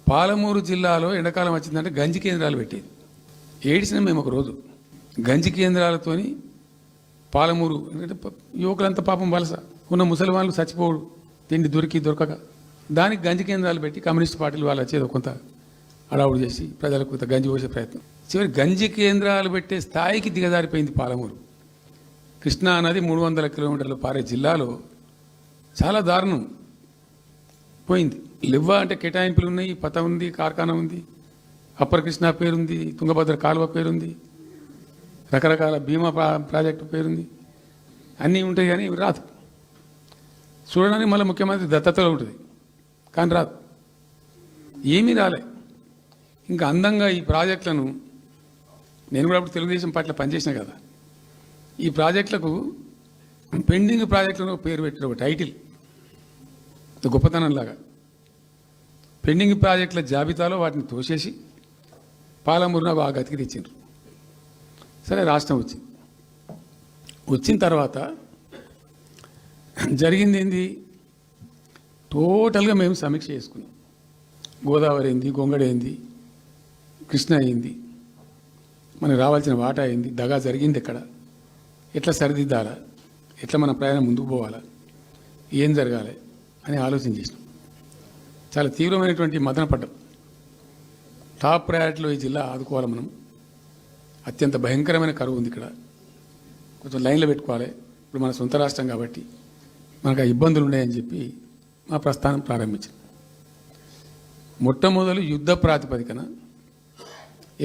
పాలమూరు జిల్లాలో ఎండాకాలం వచ్చిందంటే గంజి కేంద్రాలు పెట్టేది. ఏడిసినాం మేము ఒక రోజు గంజి కేంద్రాలతోని. పాలమూరు ఎందుకంటే యువకులంతా పాపం వలస ఉన్న ముసలి వాళ్ళు చచ్చిపోడు తిండి దొరకక దానికి గంజి కేంద్రాలు పెట్టి కమ్యూనిస్ట్ పార్టీలు వాళ్ళు వచ్చేది కొంత అడావుడు చేసి ప్రజలకు కొంత గంజి పోసే ప్రయత్నం. చివరి గంజి కేంద్రాలు పెట్టే స్థాయికి దిగజారిపోయింది పాలమూరు. కృష్ణా నది 300 కిలోమీటర్లు పారే జిల్లాలో చాలా దారుణం పోయింది. లివ్వ అంటే కేటాయింపులు ఉన్నాయి, పత ఉంది, కార్ఖానా ఉంది, అప్పర్ కృష్ణా పేరుంది, తుంగభద్ర కాలువ పేరుంది, రకరకాల బీమా ప్రాజెక్టు పేరుంది, అన్నీ ఉంటాయి కానీ రాదు. చూడడానికి మళ్ళీ ముఖ్యమంత్రి దత్తతలో ఉంటుంది కానీ రాదు, ఏమీ రాలే. ఇంకా అందంగా ఈ ప్రాజెక్టులను నేను కూడా అప్పుడు తెలుగుదేశం పార్టీలో పనిచేసిన కదా, ఈ ప్రాజెక్టులకు పెండింగ్ ప్రాజెక్టులను పేరు పెట్టిన ఒక టైటిల్ గొప్పతనంలాగా పెండింగ్ ప్రాజెక్టుల జాబితాలో వాటిని తోసేసి పాలమూరున ఆ గతికి తెచ్చిండ్రు. సరే రాష్ట్రం వచ్చిన తర్వాత జరిగింది ఏంది, టోటల్గా మేము సమీక్ష చేసుకున్నాం. గోదావరి ఏంది, గొంగడ ఏంది, కృష్ణ అయింది, మనకు రావాల్సిన వాటా అయింది, దగా జరిగింది ఎక్కడ, ఎట్లా సరిదిద్దాలా, ఎట్లా మన ప్రయాణం ముందుకు పోవాలా, ఏం జరగాలి అని ఆలోచన చేసినాం. చాలా తీవ్రమైనటువంటి మదన పడ్డం. టాప్ ప్రయారిటీలో ఈ జిల్లా ఆదుకోవాలి మనం. అత్యంత భయంకరమైన కరువు ఉంది ఇక్కడ, కొంచెం లైన్లో పెట్టుకోవాలి. ఇప్పుడు మన సొంత రాష్ట్రం కాబట్టి మనకు ఆ ఇబ్బందులు ఉన్నాయని చెప్పి మా ప్రస్థానం ప్రారంభించాం. మొట్టమొదలు యుద్ధ ప్రాతిపదికన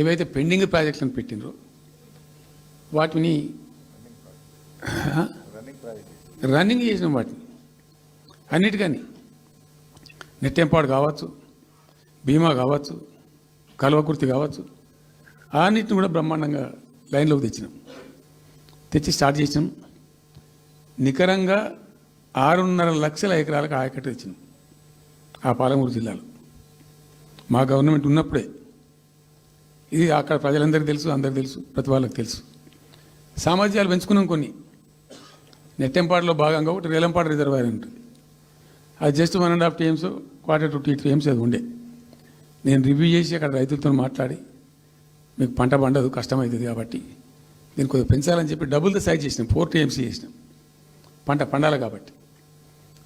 ఏవైతే పెండింగ్ ప్రాజెక్టులను పెట్టినరో వాటిని రన్నింగ్ చేసినాం. వాటిని అన్నిటికని నెట్టెంపాడు కావచ్చు, బీమా కావచ్చు, కల్వకుర్తి కావచ్చు, అన్నిటిని కూడా బ్రహ్మాండంగా లైన్లోకి తెచ్చి స్టార్ట్ చేసినాం. నికరంగా 6.5 లక్షల ఎకరాలకు ఆయకట్టు తెచ్చినాం ఆ పాలమూరు జిల్లాలో. మా గవర్నమెంట్ ఉన్నప్పుడే ఇది అక్కడ ప్రజలందరికీ తెలుసు, అందరికీ తెలుసు, ప్రతి వాళ్ళకి తెలుసు. సామర్థ్యాలు పెంచుకున్నాం కొన్ని. నెట్టెంపాడులో భాగంగా ఒకటి రేలంపాడు రిజర్వాయర్ ఉంటుంది, అది జస్ట్ 1.5 TMs, 1/4 to 2 TMs అది ఉండే. నేను రివ్యూ చేసి అక్కడ రైతులతో మాట్లాడి మీకు పంట పండదు, కష్టమవుతుంది కాబట్టి నేను కొద్దిగా పెంచాలని చెప్పి డబుల్ ద సైజ్ చేసినాం, 4 TMs చేసినాం, పంట పండాలి కాబట్టి.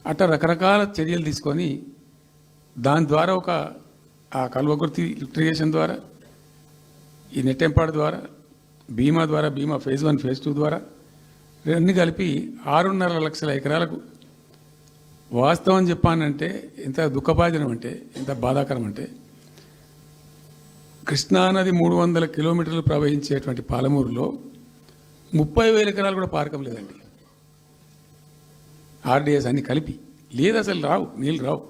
అట్లా రకరకాల చర్యలు తీసుకొని దాని ద్వారా ఆ కల్వకుర్తి లిఫ్టిగేషన్ ద్వారా, ఈ నెట్టెంపాడు ద్వారా, బీమా ద్వారా, బీమా phase 1 phase 2 ద్వారా అన్నీ కలిపి 6.5 లక్షల ఎకరాలకు. వాస్తవం చెప్పానంటే ఎంత దుఃఖభాజనం అంటే, ఎంత బాధాకరం అంటే, కృష్ణానది 300 కిలోమీటర్లు ప్రవహించేటువంటి పాలమూరులో 30,000 ఎకరాలు కూడా పారకం లేదండి. RDS అన్ని కలిపి లేదు, అసలు రావు, నీళ్ళు రావు,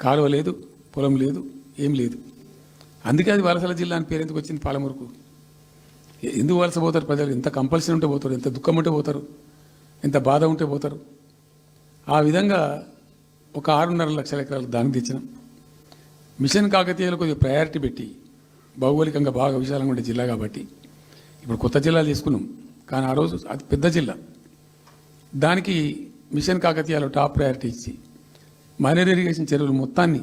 కాలువ లేదు, పొలం లేదు, ఏం లేదు. అందుకే అది వలసల జిల్లా అని పేరు ఎందుకు వచ్చింది పాలమూరుకు. ఎందుకు వలస పోతారు ప్రజలు? ఎంత కంపల్సరీ ఉంటే పోతారు, ఎంత దుఃఖం ఉంటే పోతారు, ఎంత బాధ ఉంటే పోతారు. ఆ విధంగా ఒక 6.5 లక్షల ఎకరాలు దానికి తెచ్చినాం. మిషన్ కాకతీయలో కొద్దిగా ప్రయారిటీ పెట్టి, భౌగోళికంగా బాగా విశాలంగా ఉండే జిల్లా కాబట్టి ఇప్పుడు కొత్త జిల్లాలు తీసుకున్నాం, కానీ ఆ రోజు అది పెద్ద జిల్లా. దానికి మిషన్ కాకతీయలో టాప్ ప్రయారిటీ ఇచ్చి మైనర్ ఇరిగేషన్ చెరువులు మొత్తాన్ని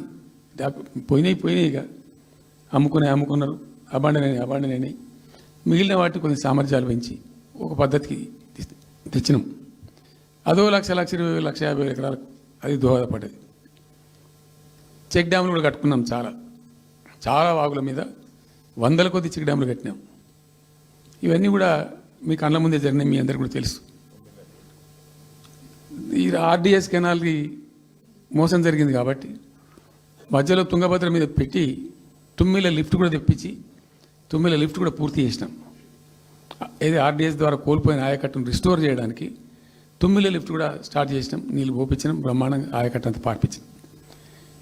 పోయినాయిగా అమ్ముకున్నారు, అబాండనైనాయి. మిగిలిన వాటిని కొన్ని సామర్థ్యాలు పెంచి ఒక పద్ధతికి తెచ్చినాం. అదో 1,20,000, 1,50,000 ఎకరాలకు అది దోహదపడ్డది. చెక్ డ్యాములు కూడా కట్టుకున్నాం, చాలా వాగుల మీద 100ల కొద్ది చెక్ డ్యాములు కట్టినాం. ఇవన్నీ కూడా మీ కళ్ళ ముందే జరిగినాయి, మీ అందరికీ కూడా తెలుసు. ఈ RDS కెనాల్కి మోసం జరిగింది కాబట్టి మధ్యలో తుంగభద్ర మీద పెట్టి తుమ్మిల లిఫ్ట్ కూడా తెప్పించి తుమ్మిల లిఫ్ట్ కూడా పూర్తి చేసినాం. ఏది RDS ద్వారా కోల్పోయిన ఆయకట్టును రిస్టోర్ చేయడానికి తుమ్మిల లిఫ్ట్ కూడా స్టార్ట్ చేసినాం, నీళ్ళు పోపించినాం, బ్రహ్మాండంగా ఆయకట్టు అంతా పార్పించినాం.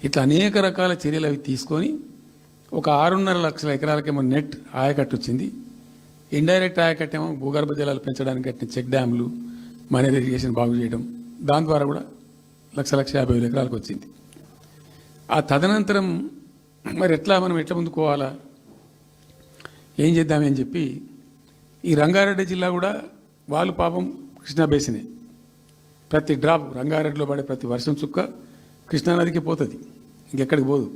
ఇట్లా అనేక రకాల చర్యలు అవి తీసుకొని ఒక 6.5 లక్షల ఎకరాలకేమో నెట్ ఆయకట్టు వచ్చింది. ఇండైరెక్ట్ ఆయకట్టేమో భూగర్భ జలాలు పెంచడానికి కట్టిన చెక్ డ్యాములు, మైనర్ ఇరిగేషన్ బాగు చేయడం, దాని ద్వారా కూడా 1,50,000 ఎకరాలకు వచ్చింది. ఆ తదనంతరం మరి మనం ఎట్లా ముందుకోవాలా, ఏం చేద్దామని చెప్పి ఈ రంగారెడ్డి జిల్లా కూడా వాళ్ళు పాపం కృష్ణా బేసినే, ప్రతి డ్రాప్ రంగారెడ్డిలో పడే ప్రతి వర్షం చుక్క కృష్ణానదికి పోతుంది, ఇంకెక్కడికి పోదు.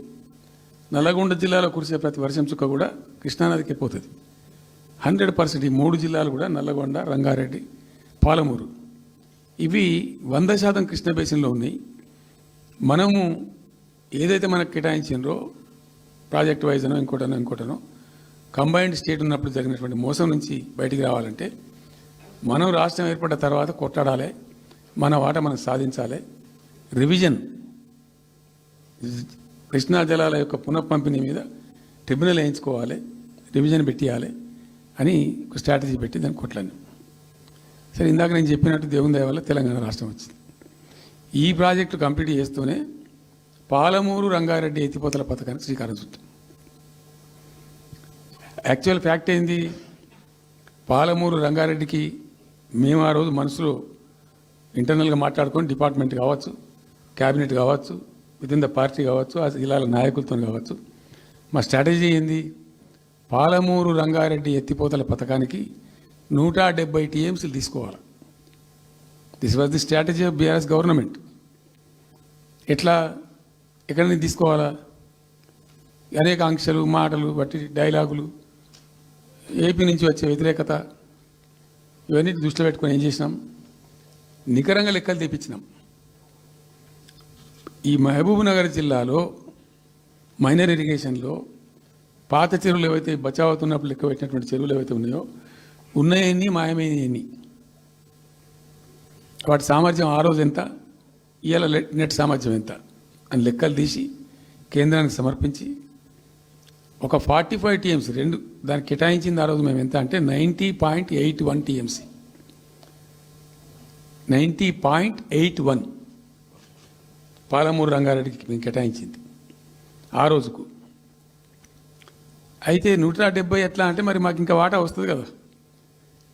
నల్లగొండ జిల్లాలో కురిసే ప్రతి వర్షం చుక్క కూడా కృష్ణానదికి పోతుంది. 100% ఈ 3 జిల్లాలు కూడా నల్లగొండ, రంగారెడ్డి, పాలమూరు ఇవి 100% కృష్ణ బేసిన్లో ఉన్నాయి. మనము ఏదైతే మనకు కేటాయించిండ్రో ప్రాజెక్ట్ వైజ్ అనో ఇంకోటనో కంబైన్డ్ స్టేట్ ఉన్నప్పుడు జరిగినటువంటి మోసం నుంచి బయటికి రావాలంటే మనం రాష్ట్రం ఏర్పడ్డ తర్వాత కొట్లాడాలి, మన వాట మనం సాధించాలి. రివిజన్ కృష్ణా జలాల యొక్క పునఃపంపిణీ మీద ట్రిబ్యునల్ వేయించుకోవాలి, రివిజన్ పెట్టియాలి అని ఒక స్ట్రాటజీ పెట్టి దాన్ని కొట్లాను. సరే, ఇందాక నేను చెప్పినట్టు దేవుని దయ వల్ల తెలంగాణ రాష్ట్రం వచ్చింది. ఈ ప్రాజెక్టు కంప్లీట్ చేస్తూనే పాలమూరు రంగారెడ్డి ఎత్తిపోతల పథకానికి శ్రీకారం చుట్టాం. యాక్చువల్ ఫ్యాక్ట్ ఏంది, పాలమూరు రంగారెడ్డికి మేము ఆ రోజు మనసులో ఇంటర్నల్గా మాట్లాడుకొని డిపార్ట్మెంట్ కావచ్చు, క్యాబినెట్ కావచ్చు, విత్ ఇన్ ద పార్టీ కావచ్చు, ఆ జిల్లాల నాయకులతో కావచ్చు, మా స్ట్రాటజీ ఏంది, పాలమూరు రంగారెడ్డి ఎత్తిపోతల పథకానికి 170 టీఎంసీలు తీసుకోవాలి. This was the strategy of BRS government. ఎట్లా, ఎక్కడి నుంచి తీసుకోవాలా, అనేక ఆంక్షలు, మాటలు బట్టి డైలాగులు, ఏపీ నుంచి వచ్చే వ్యతిరేకత, ఇవన్నీ దృష్టిలో పెట్టుకొని ఏం చేసినాం, నికరంగా లెక్కలు తెప్పించినాం. ఈ మహబూబ్ నగర్ జిల్లాలో మైనర్ ఇరిగేషన్లో పాత చెరువులు ఏవైతే బచావ్ అవుతున్నప్పుడు లెక్క పెట్టినటువంటి చెరువులు ఏవైతే ఉన్నాయో ఉన్నాయన్నీ మాయమైనవన్నీ, వాటి సామర్థ్యం ఆ రోజు ఎంత, ఇవాళ నెట్ సామర్థ్యం ఎంత అని లెక్కలు తీసి కేంద్రానికి సమర్పించి ఒక 45 టీఎంసీ రెండు దానికి కేటాయించింది ఆ రోజు మేము ఎంత అంటే 90.81 టీఎంసీ, 90.81 పాలమూరు రంగారెడ్డికి మేము కేటాయించింది ఆ రోజుకు. అయితే 170 ఎట్లా అంటే మరి మాకు ఇంకా వాటా వస్తుంది కదా,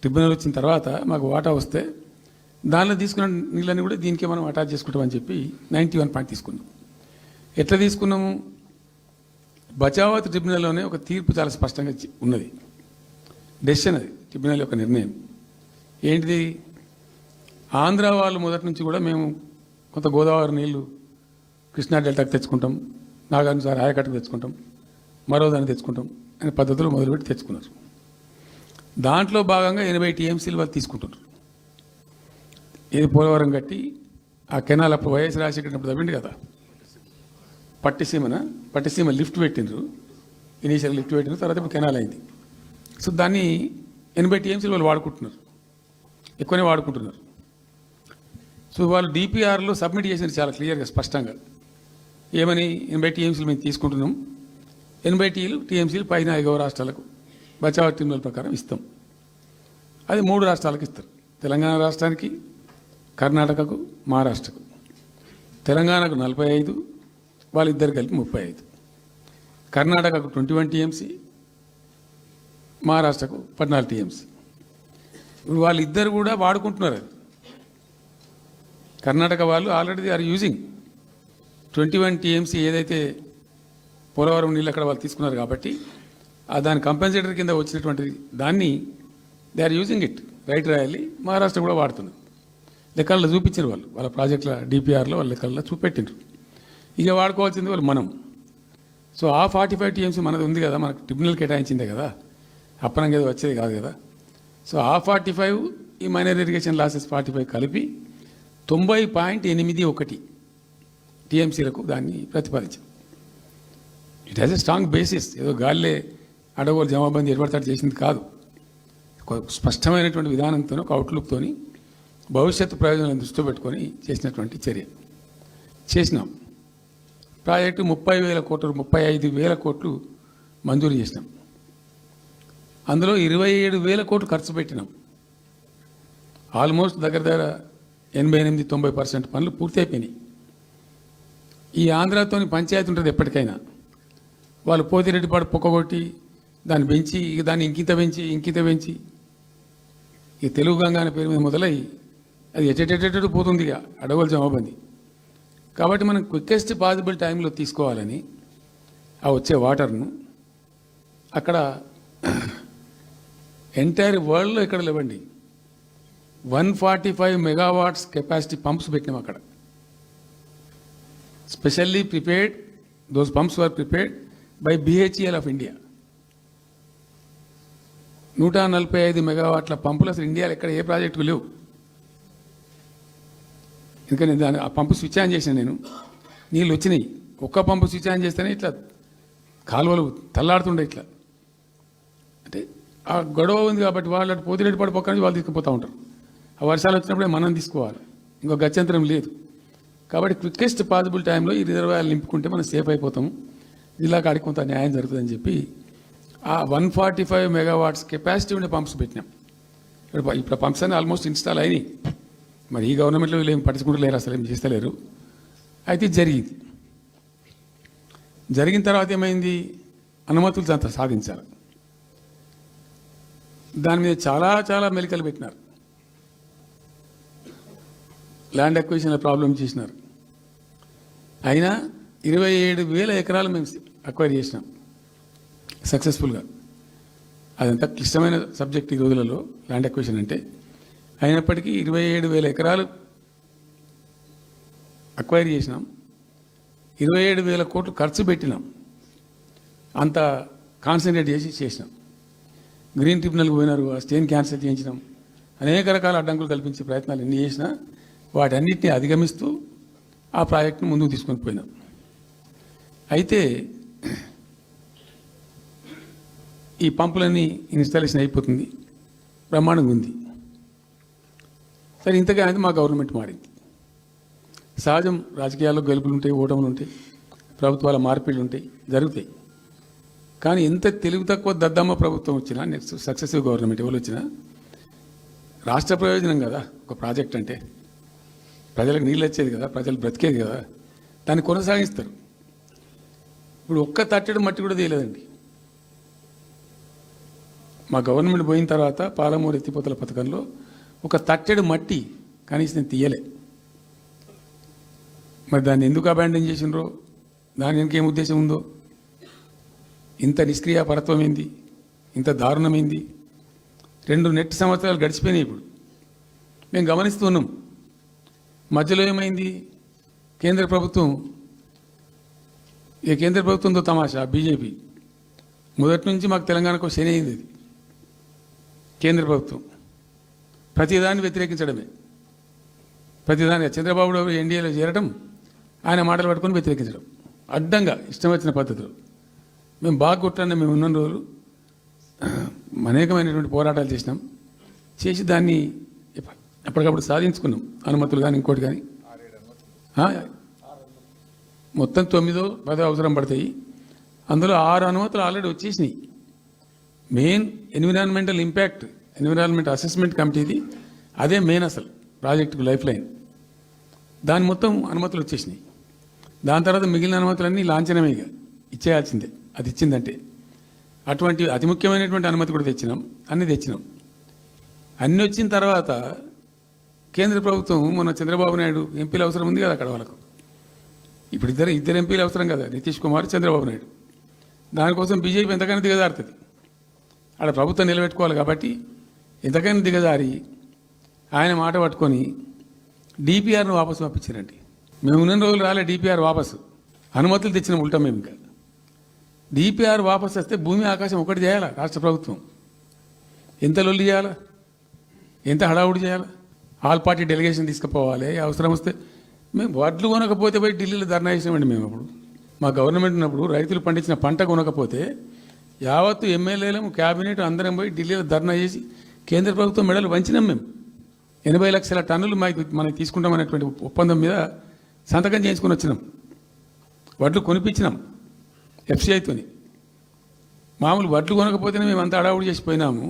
ట్రిబ్యునల్ వచ్చిన తర్వాత మాకు వాటా వస్తే దానిలో తీసుకున్న నీళ్ళని కూడా దీనికే మనం అటాచ్ చేసుకుంటామని చెప్పి 91 పాయింట్ తీసుకున్నాం. ఎట్లా తీసుకున్నాము, బచావత్ ట్రిబ్యునల్లోనే ఒక తీర్పు చాలా స్పష్టంగా ఉన్నది, డెసిషన్ అది ట్రిబ్యునల్ యొక్క నిర్ణయం ఏంటిది, ఆంధ్ర వాళ్ళు మొదటి నుంచి కూడా మేము కొంత గోదావరి నీళ్లు కృష్ణా డెల్టాకు తెచ్చుకుంటాం, నాగార్జున ఆయకట్టుకు తెచ్చుకుంటాం, మరో దాన్ని తెచ్చుకుంటాం అనే పద్ధతులు మొదలుపెట్టి తెచ్చుకున్నారు. దాంట్లో భాగంగా 80 టీఎంసీలు వాళ్ళు తీసుకుంటున్నారు. ఇది పోలవరం కట్టి ఆ కెనాల్ అప్పుడు వైఎస్ రాజశేఖర్ తవ్విండి కదా, పట్టిసీమ లిఫ్ట్ పెట్టిండ్రు, ఇనీషియల్ లిఫ్ట్ పెట్టిన తర్వాత ఇప్పుడు కెనాల్ అయింది. సో దాన్ని 80 టీఎంసీలు వాళ్ళు వాడుకుంటున్నారు, ఎక్కువనే వాడుకుంటున్నారు. సో వాళ్ళు డిపిఆర్లో సబ్మిట్ చేసినారు చాలా క్లియర్గా స్పష్టంగా, ఏమని 80 టీఎంసీలు మేము తీసుకుంటున్నాం, 80 టీఎంసీలు పైన 5 రాష్ట్రాలకు బచావ్ ట్రిబ్యునల్ ప్రకారం ఇస్తాం. అది 3 రాష్ట్రాలకు ఇస్తారు, తెలంగాణ రాష్ట్రానికి, కర్ణాటకకు, మహారాష్ట్రకు. తెలంగాణకు 45, వాళ్ళిద్దరు కలిపి 35, కర్ణాటకకు 21 టీఎంసీ, మహారాష్ట్రకు 14 టీఎంసీ. వాళ్ళిద్దరు కూడా వాడుకుంటున్నారు. అది కర్ణాటక వాళ్ళు ఆల్రెడీ ఆర్ యూజింగ్ 21 టీఎంసీ ఏదైతే పోలవరం నీళ్ళు అక్కడ వాళ్ళు తీసుకున్నారు కాబట్టి దాని కంపెన్సేటర్ కింద వచ్చినటువంటిది దాన్ని they are using it, right రాయాలి. మహారాష్ట్ర కూడా వాడుతున్నారు, లెక్కల్లో చూపించారు వాళ్ళు, వాళ్ళ ప్రాజెక్టుల డిపిఆర్లో వాళ్ళ లెక్కల్లో చూపెట్టిండ్రు. ఇక వాడుకోవాల్సింది వాళ్ళు మనం. సో ఆ 45 టీఎంసీ మనది ఉంది కదా, మనకు ట్రిబ్యునల్ కేటాయించిందే కదా, అప్పనంగా ఏదో వచ్చేది కాదు కదా. సో ఆ 45 ఈ మైనర్ ఇరిగేషన్ లాసెస్ 45 కలిపి 90.81 టీఎంసీలకు దాన్ని ప్రతిపాదించాం. It has a strong basis, ఏదో గాల్లే అడగోలు జమాబందీ ఏర్పడతాడు చేసింది కాదు, ఒక స్పష్టమైనటువంటి విధానంతో, ఒక అవుట్లుక్తో భవిష్యత్తు ప్రయోజనాలను దృష్టిలో పెట్టుకొని చేసినటువంటి చర్య చేసినాం. ప్రాజెక్టు 30,000 కోట్లు, 35,000 కోట్లు మంజూరు చేసినాం. అందులో 27,000 కోట్లు ఖర్చు పెట్టినాం. ఆల్మోస్ట్ దగ్గర 88-90% పనులు పూర్తి అయిపోయినాయి. ఈ ఆంధ్రాతోని పంచాయతీ ఉంటుంది ఎప్పటికైనా, వాళ్ళు పోతిరెడ్డిపాడు పొక్కగొట్టి దాన్ని పెంచి ఇక దాన్ని ఇంకింత పెంచి ఈ తెలుగు గంగా అనే పేరు మీద మొదలై అది ఎటెటెటెటు పోతుంది ఇక అడవుల జమాబంది. కాబట్టి మనం క్విక్కెస్ట్ పాసిబుల్ టైంలో తీసుకోవాలని ఆ వచ్చే వాటర్ను అక్కడ ఎంటైర్ వరల్డ్లో ఇక్కడ లేవండి 145 మెగావాట్స్ కెపాసిటీ పంప్స్ పెట్టినాం అక్కడ. Specially prepared, those pumps were prepared by BHEL of India. 145 మెగావాట్ల పంపులు అసలు ఇండియాలో ఎక్కడ ఏ ప్రాజెక్టుకు లేవు. ఎందుకని ఆ పంపు స్విచ్ ఆన్ చేసిన నేను, నీళ్ళు వచ్చినాయి. ఒక్క పంపు స్విచ్ ఆన్ చేస్తేనే ఇట్లా కాలువలు తల్లాడుతుండే ఇట్లా. అంటే ఆ గొడవ ఉంది కాబట్టి వాళ్ళు అటు పోతిరెడ్డి పడి పక్క నుంచి వాళ్ళు తీసుకుపోతూ ఉంటారు. ఆ వర్షాలు వచ్చినప్పుడే మనం తీసుకోవాలి, ఇంకో గత్యంతరం లేదు. కాబట్టి క్విక్కెస్ట్ పాసిబుల్ టైంలో ఈ రిజర్వాయర్లు నింపుకుంటే మనం సేఫ్ అయిపోతాము, జిల్లాకు ఆడికి కొంత న్యాయం జరుగుతుందని చెప్పి ఆ 145 మెగావాట్స్ కెపాసిటీ ఉండే పంప్స్ పెట్టినాం. ఇప్పుడు పంప్స్ అన్నీ ఆల్మోస్ట్ ఇన్స్టాల్ అయినాయి. మరి ఈ గవర్నమెంట్లో వీళ్ళు ఏం పట్టించుకుంటలేరు, అసలు ఏం చేస్తలేరు. అయితే జరిగింది. జరిగిన తర్వాత ఏమైంది, అనుమతులు అంత సాధించారు. దాని మీద చాలా చాలా మెలికలు పెట్టినారు. ల్యాండ్ అక్విజిషన్ల ప్రాబ్లం చేసినారు. అయినా 27,000 ఎకరాలు మేము అక్వైర్ చేసినాం సక్సెస్ఫుల్గా. అదంతా క్లిష్టమైన సబ్జెక్ట్ ఈ రోజులలో ల్యాండ్ అక్విజిషన్ అంటే. అయినప్పటికీ 27,000 ఎకరాలు అక్వైర్ చేసినాం. 27,000 కోట్లు ఖర్చు పెట్టినాం. అంత కాన్సన్ట్రేట్ చేసి చేసినాం. గ్రీన్ ట్రిబ్యునల్కి పోయినారు, ఆ స్టేని క్యాన్సిల్ చేయించినాం. అనేక రకాల అడ్డంకులు కల్పించే ప్రయత్నాలు ఎన్ని చేసినా వాటన్నిటిని అధిగమిస్తూ ఆ ప్రాజెక్టును ముందుకు తీసుకొని పోయినాం. అయితే ఈ పంపులన్నీ ఇన్స్టాలేషన్ అయిపోతుంది, బ్రహ్మాండంగా ఉంది. సరే, ఇంతగా అనేది మా గవర్నమెంట్ మారింది. సహజం, రాజకీయాల్లో గెలుపులు ఉంటాయి, ఓటములు ఉంటాయి, ప్రభుత్వాల మార్పిళ్ళు ఉంటాయి, జరుగుతాయి. కానీ ఎంత తెలుగు తక్కువ దద్దమ్మ ప్రభుత్వం వచ్చినా, నెక్స్ట్ సక్సెసివ్ గవర్నమెంట్ ఎవరు వచ్చినా రాష్ట్ర ప్రయోజనం కదా ఒక ప్రాజెక్ట్ అంటే. ప్రజలకు నీళ్ళు వచ్చేది కదా, ప్రజలు బ్రతికేది కదా, దాన్ని కొనసాగిస్తారు. ఇప్పుడు ఒక్క తట్టెడు మట్టి కూడా తీయలేదండి. మా గవర్నమెంట్ పోయిన తర్వాత పాలమూరు ఎత్తిపోతల పథకంలో ఒక తట్టెడు మట్టి కనీసం నేను తీయలే. మరి దాన్ని ఎందుకు అబాండన్ చేసినరో, దాని వెనక ఏం ఉద్దేశం ఉందో, ఇంత నిష్క్రియాపరత్వం ఏంది, ఇంత దారుణమైంది. 2 నెట్ సంవత్సరాలు గడిచిపోయినాయి. ఇప్పుడు మేము గమనిస్తున్నాం. మధ్యలో ఏమైంది, కేంద్ర ప్రభుత్వంతో తమాషా. బీజేపీ మొదటి నుంచి మాకు తెలంగాణకు శని అయింది. అది కేంద్ర ప్రభుత్వం ప్రతిదాన్ని వ్యతిరేకించడమే. ప్రతిదాని చంద్రబాబు ఎన్డీఏలో చేరడం, ఆయన మాటలు పట్టుకొని వ్యతిరేకించడం, అడ్డంగా ఇష్టం వచ్చిన పద్ధతిలో. మేము బాగా కొట్టాను. మేము ఉన్న రోజులు అనేకమైనటువంటి పోరాటాలు చేసినాం. చేసి దాన్ని ఎప్పటికప్పుడు సాధించుకున్నాం. అనుమతులు కానీ ఇంకోటి కానీ మొత్తం 9-10 అవసరం పడతాయి. అందులో 6 అనుమతులు ఆల్రెడీ వచ్చేసినాయి. Main environmental impact, environment assessment కమిటీది అదే మెయిన్ అసలు ప్రాజెక్టుకు లైఫ్ లైన్. దాని మొత్తం అనుమతులు వచ్చేసినాయి. దాని తర్వాత మిగిలిన అనుమతులన్నీ లాంఛనమే, ఇచ్చేయాల్సిందే. అది ఇచ్చిందంటే అటువంటి అతి ముఖ్యమైనటువంటి అనుమతి కూడా తెచ్చినాం. అన్నీ తెచ్చినాం. అన్నీ వచ్చిన తర్వాత కేంద్ర ప్రభుత్వం మొన్న చంద్రబాబు నాయుడు ఎంపీలు అవసరం ఉంది కదా అక్కడ వాళ్ళకు. ఇప్పుడు ఇద్దరు ఎంపీలు అవసరం కదా, నితీష్ కుమార్, చంద్రబాబు నాయుడు. దానికోసం బీజేపీ ఎంతకైనా దిగజారుతుంది. ఆడ ప్రభుత్వం నిలబెట్టుకోవాలి కాబట్టి ఎంతకైనా దిగజారి ఆయన మాట పట్టుకొని డిపిఆర్ను వాపసు పంపించారండి. మేము ఉన్న రోజులు రాలే డిపిఆర్ వాపసు. అనుమతులు తెచ్చిన ఉల్టా మేము. ఇంకా డిపిఆర్ వాపసు వస్తే భూమి ఆకాశం ఒకటి చేయాలా రాష్ట్ర ప్రభుత్వం? ఎంత లొల్లి చేయాలా, ఎంత హడావుడి చేయాలా? ఆల్ పార్టీ డెలిగేషన్ తీసుకుపోవాలి. అవసరం వస్తే మేము వడ్లు కొనకపోతే పోయి ఢిల్లీలో ధర్నా చేసినామండి. మేము అప్పుడు మా గవర్నమెంట్ ఉన్నప్పుడు రైతులు పండించిన పంట కొనకపోతే యావత్తు ఎమ్మెల్యేలు, క్యాబినెట్ అందరం పోయి ఢిల్లీలో ధర్నా చేసి కేంద్ర ప్రభుత్వం మెడలు వంచినాం. మేము 80 లక్షల టన్నులు మనకి తీసుకుంటామనేటువంటి ఒప్పందం మీద సంతకం చేయించుకొని వచ్చినాం. వడ్లు కొనిపించినాం ఎఫ్సిఐతోని. మామూలు వడ్లు కొనకపోతేనే మేము అంత అడావుడు చేసిపోయినాము.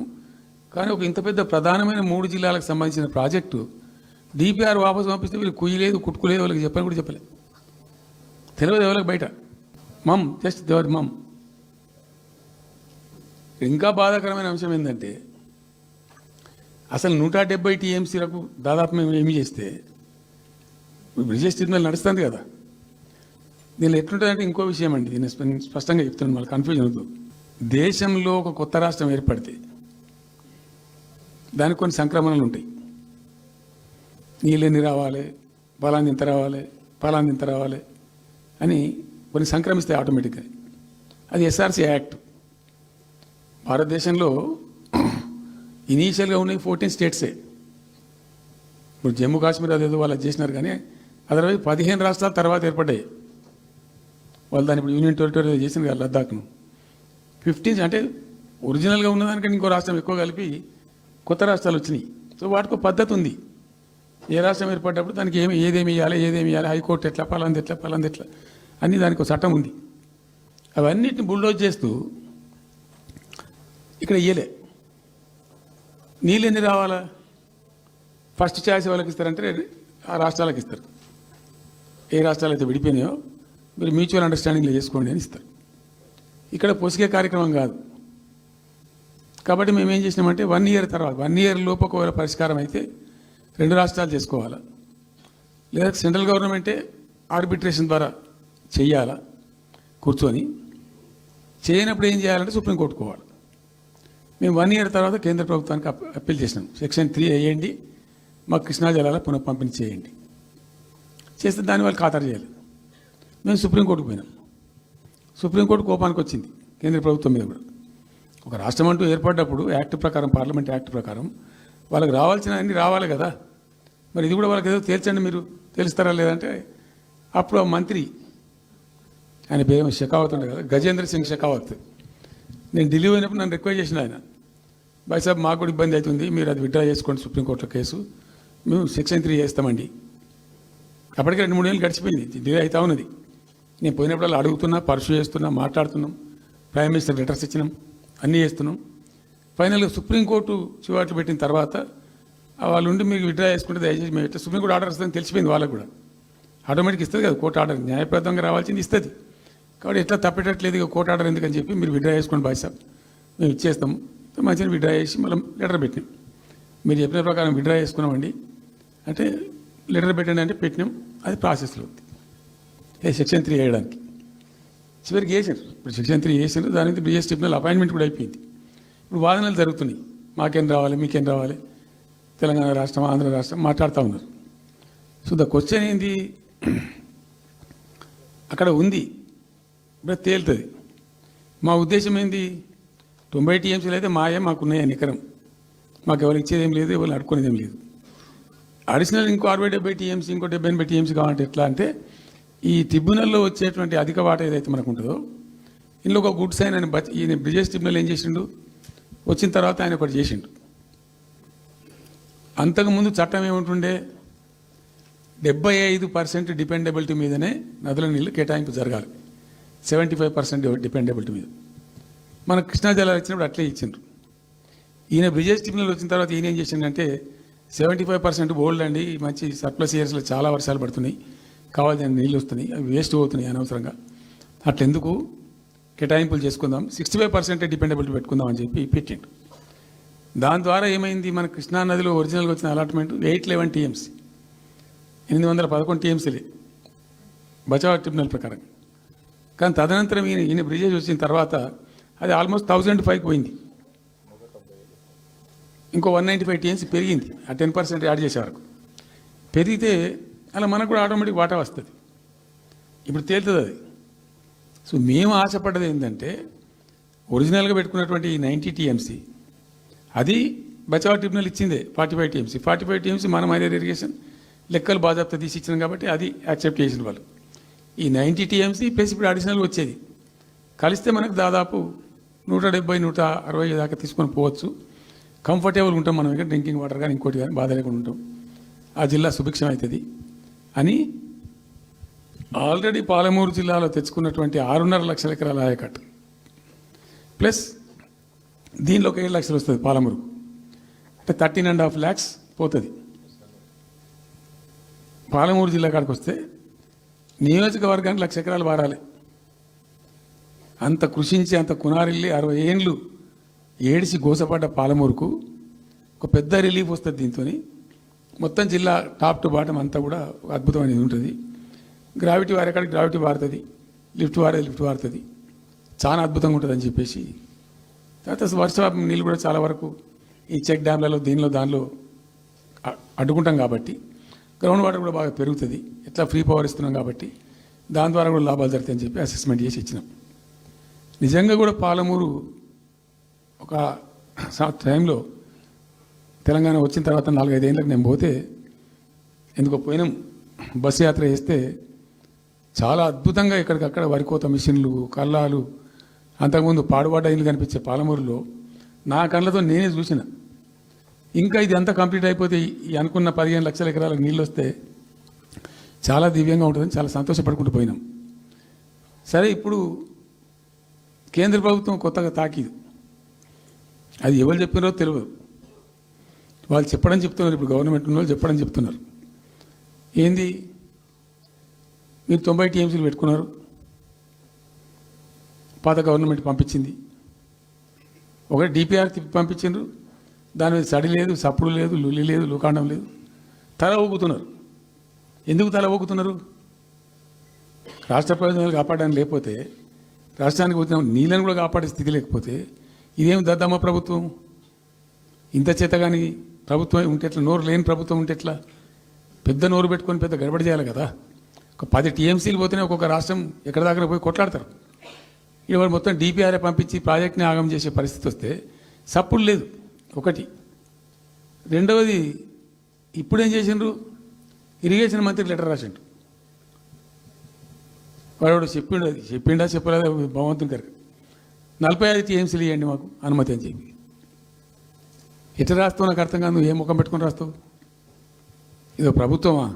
కానీ ఒక ఇంత పెద్ద ప్రధానమైన 3 జిల్లాలకు సంబంధించిన ప్రాజెక్టు డిపిఆర్ వాపసు పంపిస్తే వీళ్ళు కుయ్యలేదు, కుట్టుకోలేదు, వాళ్ళకి చెప్పని కూడా చెప్పలేదు. తెలియదు ఎవరికి బయట. జస్ట్ దేవర్ ఇంకా బాధాకరమైన అంశం ఏంటంటే అసలు 170 టీఎంసీలకు దాదాపు మేము ఏమి చేస్తే బ్రిజేష్ ట్రిబ్యునల్ నడుస్తుంది కదా. దీనిలో ఎట్లుంటుందంటే ఇంకో విషయం అండి, నేను స్పష్టంగా చెప్తున్నాను, మళ్ళీ కన్ఫ్యూజన్ అవుతుంది. దేశంలో ఒక కొత్త రాష్ట్రం ఏర్పడితే దానికి కొన్ని సంక్రమణలు ఉంటాయి. నీళ్ళెన్ని రావాలి, పలాంది ఇంత రావాలి అని కొన్ని సంక్రమిస్తాయి ఆటోమేటిక్గా. అది ఎస్ఆర్సీ యాక్ట్. భారతదేశంలో ఇనీషియల్గా ఉన్నాయి 14 స్టేట్సే. ఇప్పుడు జమ్మూ కాశ్మీర్ అదేదో వాళ్ళు చేసినారు, కానీ అదర్వైజ్ 15 రాష్ట్రాల తర్వాత ఏర్పడ్డాయి. వాళ్ళు దాన్ని ఇప్పుడు యూనియన్ టెరిటరీ చేసింది కదా లద్దాఖ్ను. 15 అంటే ఒరిజినల్గా ఉన్నదానికంటే ఇంకో రాష్ట్రం ఎక్కువ కలిపి కొత్త రాష్ట్రాలు వచ్చినాయి. సో వాటికి పద్ధతి ఉంది. ఏ రాష్ట్రం ఏర్పడ్డప్పుడు దానికి ఏదేమి ఇవ్వాలి, హైకోర్టు ఎట్లా, పలాంది ఎట్లా అన్నీ దానికి ఒక చట్టం ఉంది. అవన్నిటిని బుల్డోజ్ చేస్తూ ఇక్కడ ఇయ్యలే. నీళ్ళు ఎన్ని రావాలా? ఫస్ట్ ఛాయిస్ వాళ్ళకి ఇస్తారంటే ఆ రాష్ట్రాలకు ఇస్తారు. ఏ రాష్ట్రాలు అయితే విడిపోయినాయో మీరు మ్యూచువల్ అండర్స్టాండింగ్లో చేసుకోండి అని ఇస్తారు. ఇక్కడ పొసిగే కార్యక్రమం కాదు. కాబట్టి మేము ఏం చేసినామంటే 1 ఇయర్ తర్వాత 1 ఇయర్ లోపు ఒకవేళ పరిష్కారం అయితే 2 రాష్ట్రాలు చేసుకోవాలా, లేదా సెంట్రల్ గవర్నమెంటే ఆర్బిట్రేషన్ ద్వారా చెయ్యాలా కూర్చొని. చేయనప్పుడు ఏం చేయాలంటే సుప్రీంకోర్టు పోవాలి. మేము 1 ఇయర్ తర్వాత కేంద్ర ప్రభుత్వానికి అప్పీల్ చేసినాం. సెక్షన్ 3 వేయండి, మాకు కృష్ణా జలాల పునఃపంపిణీ చేయండి. చేస్తే దాన్ని వాళ్ళు ఖాతరు చేయాలి. మేము సుప్రీంకోర్టుకు పోయినాం. సుప్రీంకోర్టు కోపానికి వచ్చింది కేంద్ర ప్రభుత్వం మీద కూడా. ఒక రాష్ట్రం అంటూ ఏర్పడ్డప్పుడు యాక్ట్ ప్రకారం, పార్లమెంట్ యాక్ట్ ప్రకారం వాళ్ళకి రావాల్సిన అన్ని రావాలి కదా. మరి ఇది కూడా వాళ్ళకి ఏదో తేల్చండి, మీరు తెలుస్తారా లేదంటే అప్పుడు ఆ మంత్రి, ఆయన పేరు షెకావత్ ఉండే కదా, గజేంద్ర సింగ్ షెకావత్, నేను ఢిల్లీ పోయినప్పుడు నన్ను రిక్వెస్ట్ చేసిన ఆయన, బాయ్ సాబ్ మాకు కూడా ఇబ్బంది అవుతుంది, మీరు అది విత్డ్రా చేసుకోండి సుప్రీంకోర్టులో కేసు, మేము సెక్షన్ 3 చేస్తామండి. అప్పటికే 2-3 ఏళ్ళు గడిచిపోయింది, డిలే అవుతా ఉన్నది. నేను పోయినప్పుడు అడుగుతున్నా, పర్సూ చేస్తున్నా, మాట్లాడుతున్నాం, ప్రైమ్ మినిస్టర్ లెటర్స్ ఇచ్చినాం, అన్నీ చేస్తున్నాం. ఫైనల్గా సుప్రీంకోర్టు చివాట్లు పెట్టిన తర్వాత వాళ్ళు ఉండి మీకు విత్డ్రా చేసుకుంటే దయచేసి మేము ఇట్లా సుప్రీంకోర్టు ఆర్డర్ ఇస్తుందని తెలిసిపోయింది వాళ్ళకు కూడా. ఆటోమేటిక్ ఇస్తుంది కదా కోర్టు ఆర్డర్, న్యాయప్రదంగా రావాల్సింది ఇస్తుంది. కాబట్టి ఎట్లా తప్పేటట్లేదు ఇక కోర్టు ఆర్డర్ ఎందుకని చెప్పి మీరు విత్డ్రా చేసుకోండి బాయ్ సాబ్, మేము ఇచ్చేస్తాం. మంచిగా విత్డ్రా చేసి మళ్ళీ లెటర్ పెట్టినాం. మీరు చెప్పిన ప్రకారం విత్డ్రా చేసుకున్నామండి అంటే లెటర్ పెట్టండి అంటే పెట్టినాం. అది ప్రాసెస్లో ఉంది సెక్షన్ 3 వేయడానికి. చివరికి వేసారు. ఇప్పుడు సెక్షన్ 3 వేసారు. దాని మీద బిఎస్ ట్రిబ్యునల్ అపాయింట్మెంట్ కూడా అయిపోయింది. ఇప్పుడు వాదనలు జరుగుతున్నాయి, మాకేం రావాలి, మీకేం రావాలి, తెలంగాణ రాష్ట్రం, ఆంధ్ర రాష్ట్రం మాట్లాడుతూ ఉన్నారు. సో ద క్వశ్చన్ ఏంది, అక్కడ ఉంది, ఇప్పుడు తేలుతుంది. మా ఉద్దేశం ఏంది, 90 టీఎంసీలు అయితే మాకున్నాయి నికరం, మాకు ఎవరు ఇచ్చేది ఏం లేదు, ఎవరు అడుక్కునేది ఏం లేదు. అడిషనల్ ఇంకో 60-70 టీఎంసీ, ఇంకో 70-80 టీఎంసీ కావాలంటే ఎట్లా అంటే, ఈ ట్రిబ్యునల్లో వచ్చేటువంటి అధిక వాటా ఏదైతే మనకు ఉంటుందో, ఇందులో ఒక గుడ్ సైన్ అని ఈయన బ్రిజేష్ ట్రిబ్యునల్ ఏం చేసిండు, వచ్చిన తర్వాత ఆయన ఒకటి చేసిండు. అంతకుముందు చట్టం ఏముంటుండే, 75% డిపెండబిలిటీ మీదనే నదుల నీళ్ళు కేటాయింపు జరగాలి, 75% డిపెండబిలిటీ మీద. మన కృష్ణా జలాలు వచ్చినప్పుడు అట్లే ఇచ్చిండ్రు. ఈయన బ్రిజేష్ ట్రిబ్యునల్ వచ్చిన తర్వాత ఈయన ఏం చేసిండంటే 75% బోల్డ్ అండి, మంచి సర్ప్లస్ ఇయర్స్లో చాలా వర్షాలు పడుతున్నాయి, కావాల్సిన నీళ్ళు వస్తున్నాయి, అవి వేస్ట్ అవుతున్నాయి అనవసరంగా, అట్లెందుకు కేటాయింపులు చేసుకుందాం, 65% డిపెండబిలిటీ పెట్టుకుందాం అని చెప్పి పెట్టిండు. దాని ద్వారా ఏమైంది, మన కృష్ణా నదిలో ఒరిజినల్గా వచ్చిన అలాట్మెంట్ 811 టీఎంసీ, 811 టీఎంసీలే బచావ్ ట్రిబ్యునల్ ప్రకారం. కానీ తదనంతరం ఈయన బ్రిజేష్ వచ్చిన తర్వాత అది ఆల్మోస్ట్ 1005కి పోయింది. ఇంకో 195 టీఎంసీ పెరిగింది, ఆ 10% యాడ్ చేసే వరకు పెరిగితే అలా మనకు కూడా ఆటోమేటిక్ వాటా వస్తుంది. ఇప్పుడు తేలుతుంది అది. సో మేము ఆశపడ్డది ఏంటంటే, ఒరిజినల్గా పెట్టుకున్నటువంటి ఈ 90 టీఎంసీ అది బచావ్ ట్రిబ్యునల్ ఇచ్చిందే 45 టీఎంసీ. 45 టీఎంసీ మన మైనర్ ఇరిగేషన్ లెక్కలు బాజాప్తా తీసి ఇచ్చినాం కాబట్టి అది యాక్సెప్ట్ చేసిన వాళ్ళు. ఈ 90 టీఎంసీ ప్లస్ ఇప్పుడు అడిషనల్ వచ్చేది కలిస్తే మనకు దాదాపు 170-160 దాకా తీసుకొని పోవచ్చు. కంఫర్టబుల్గా ఉంటాం మనం, ఇక్కడ డ్రింకింగ్ వాటర్ కానీ ఇంకోటి కానీ బాధ లేకుండా ఉంటాం, ఆ జిల్లా సుభిక్షం అవుతుంది అని ఆల్రెడీ పాలమూరు జిల్లాలో తెచ్చుకున్నటువంటి 6.5 లక్షల ఎకరాల ఆయకట్టు ప్లస్ దీనిలో ఒక 7 లక్షలు వస్తుంది పాలమూరు, అంటే 13.5 lakhs పోతుంది. పాలమూరు జిల్లా కాడికి వస్తే నియోజకవర్గానికి 1,00,000 ఎకరాలు వారాలి. అంత కృషించి అంత కునారిల్లి 60 ఏండ్లు ఏడిసి గోసపడ్డ పాలమూరుకు ఒక పెద్ద రిలీఫ్ వస్తుంది. దీంతో మొత్తం జిల్లా టాప్ టు బాటం అంతా కూడా అద్భుతమైనది ఉంటుంది. గ్రావిటీ వారేకాడికి గ్రావిటీ వారుతుంది, లిఫ్ట్ వారుతుంది, చాలా అద్భుతంగా ఉంటుంది అని చెప్పేసి. తర్వాత వర్ష నీళ్ళు కూడా చాలా వరకు ఈ చెక్ డ్యామ్లలో దానిలో అడ్డుకుంటాం కాబట్టి గ్రౌండ్ వాటర్ కూడా బాగా పెరుగుతుంది. ఎట్లా ఫ్రీ పవర్ ఇస్తున్నాం కాబట్టి దాని ద్వారా కూడా లాభాలు జరుగుతాయని చెప్పి అసెస్మెంట్ చేసి ఇచ్చినాం. నిజంగా కూడా పాలమూరు ఒక టైంలో తెలంగాణ వచ్చిన తర్వాత 4-5 ఏళ్ళకి నేను పోతే ఎందుకో పోయినాం బస్సు యాత్ర చేస్తే చాలా అద్భుతంగా ఎక్కడికక్కడ వరికోత మిషన్లు కల్లాలు అంతకుముందు పాడుబాట ఇల్లు కనిపించే పాలమూరులో నా కళ్ళతో నేనే చూసిన. ఇంకా ఇది అంతా కంప్లీట్ అయిపోతే ఈ అనుకున్న 15 లక్షల ఎకరాలకు నీళ్ళు వస్తే చాలా దివ్యంగా ఉంటుందని చాలా సంతోషపడుకుంటూ పోయినాం. సరే, ఇప్పుడు కేంద్ర ప్రభుత్వం కొత్తగా తాకీదు, అది ఎవరు చెప్పినారో తెలియదు. వాళ్ళు చెప్తున్నారు, ఇప్పుడు గవర్నమెంట్ ఉన్న వాళ్ళు చెప్పడం చెప్తున్నారు. ఏంది, మీరు 90 టీఎంసీలు పెట్టుకున్నారు, పాత గవర్నమెంట్ పంపించింది. ఒకటి డిపిఆర్ తిప్పి పంపించారు, దాని మీద సడి లేదు, సప్పుడు లేదు, లుల్లి లేదు, లూకాండం లేదు. తల ఊగుతున్నారు. ఎందుకు తల ఊగుతున్నారు? రాష్ట్ర ప్రయోజనాలు కాపాడడానికి లేకపోతే, రాష్ట్రానికి వచ్చిన నీళ్ళని కూడా కాపాడే స్థితి లేకపోతే ఇదేం దద్దమ్మ ప్రభుత్వం? ఇంత చేత కానీ ప్రభుత్వం ఉంటే ఎట్లా? నోరు లేని ప్రభుత్వం ఉంటే ఎట్లా? పెద్ద నోరు పెట్టుకొని పెద్ద గడబడి చేయాలి కదా. ఒక 10 టీఎంసీలు పోతేనే ఒక్కొక్క రాష్ట్రం ఎక్కడ దాకా పోయి కొట్లాడతారు. ఇవాళ మొత్తం డిపిఆర్ఏ పంపించి ప్రాజెక్ట్ని ఆగం చేసే పరిస్థితి వస్తే సప్పుడు లేదు ఒకటి. రెండవది, ఇప్పుడేం చేసిండ్రు, ఇరిగేషన్ మంత్రి లెటర్ రాసిండు. వాడు చెప్పిండా చెప్పలేదా భగవంతుని గారికి 45 టీఎంసీలు ఇవ్వండి మాకు అనుమతి అని చెప్పి. ఎట్లా రాస్తావు నాకు అర్థం కాదు. నువ్వు ఏ ముఖం పెట్టుకొని రాస్తావు? ఇదో ప్రభుత్వమా?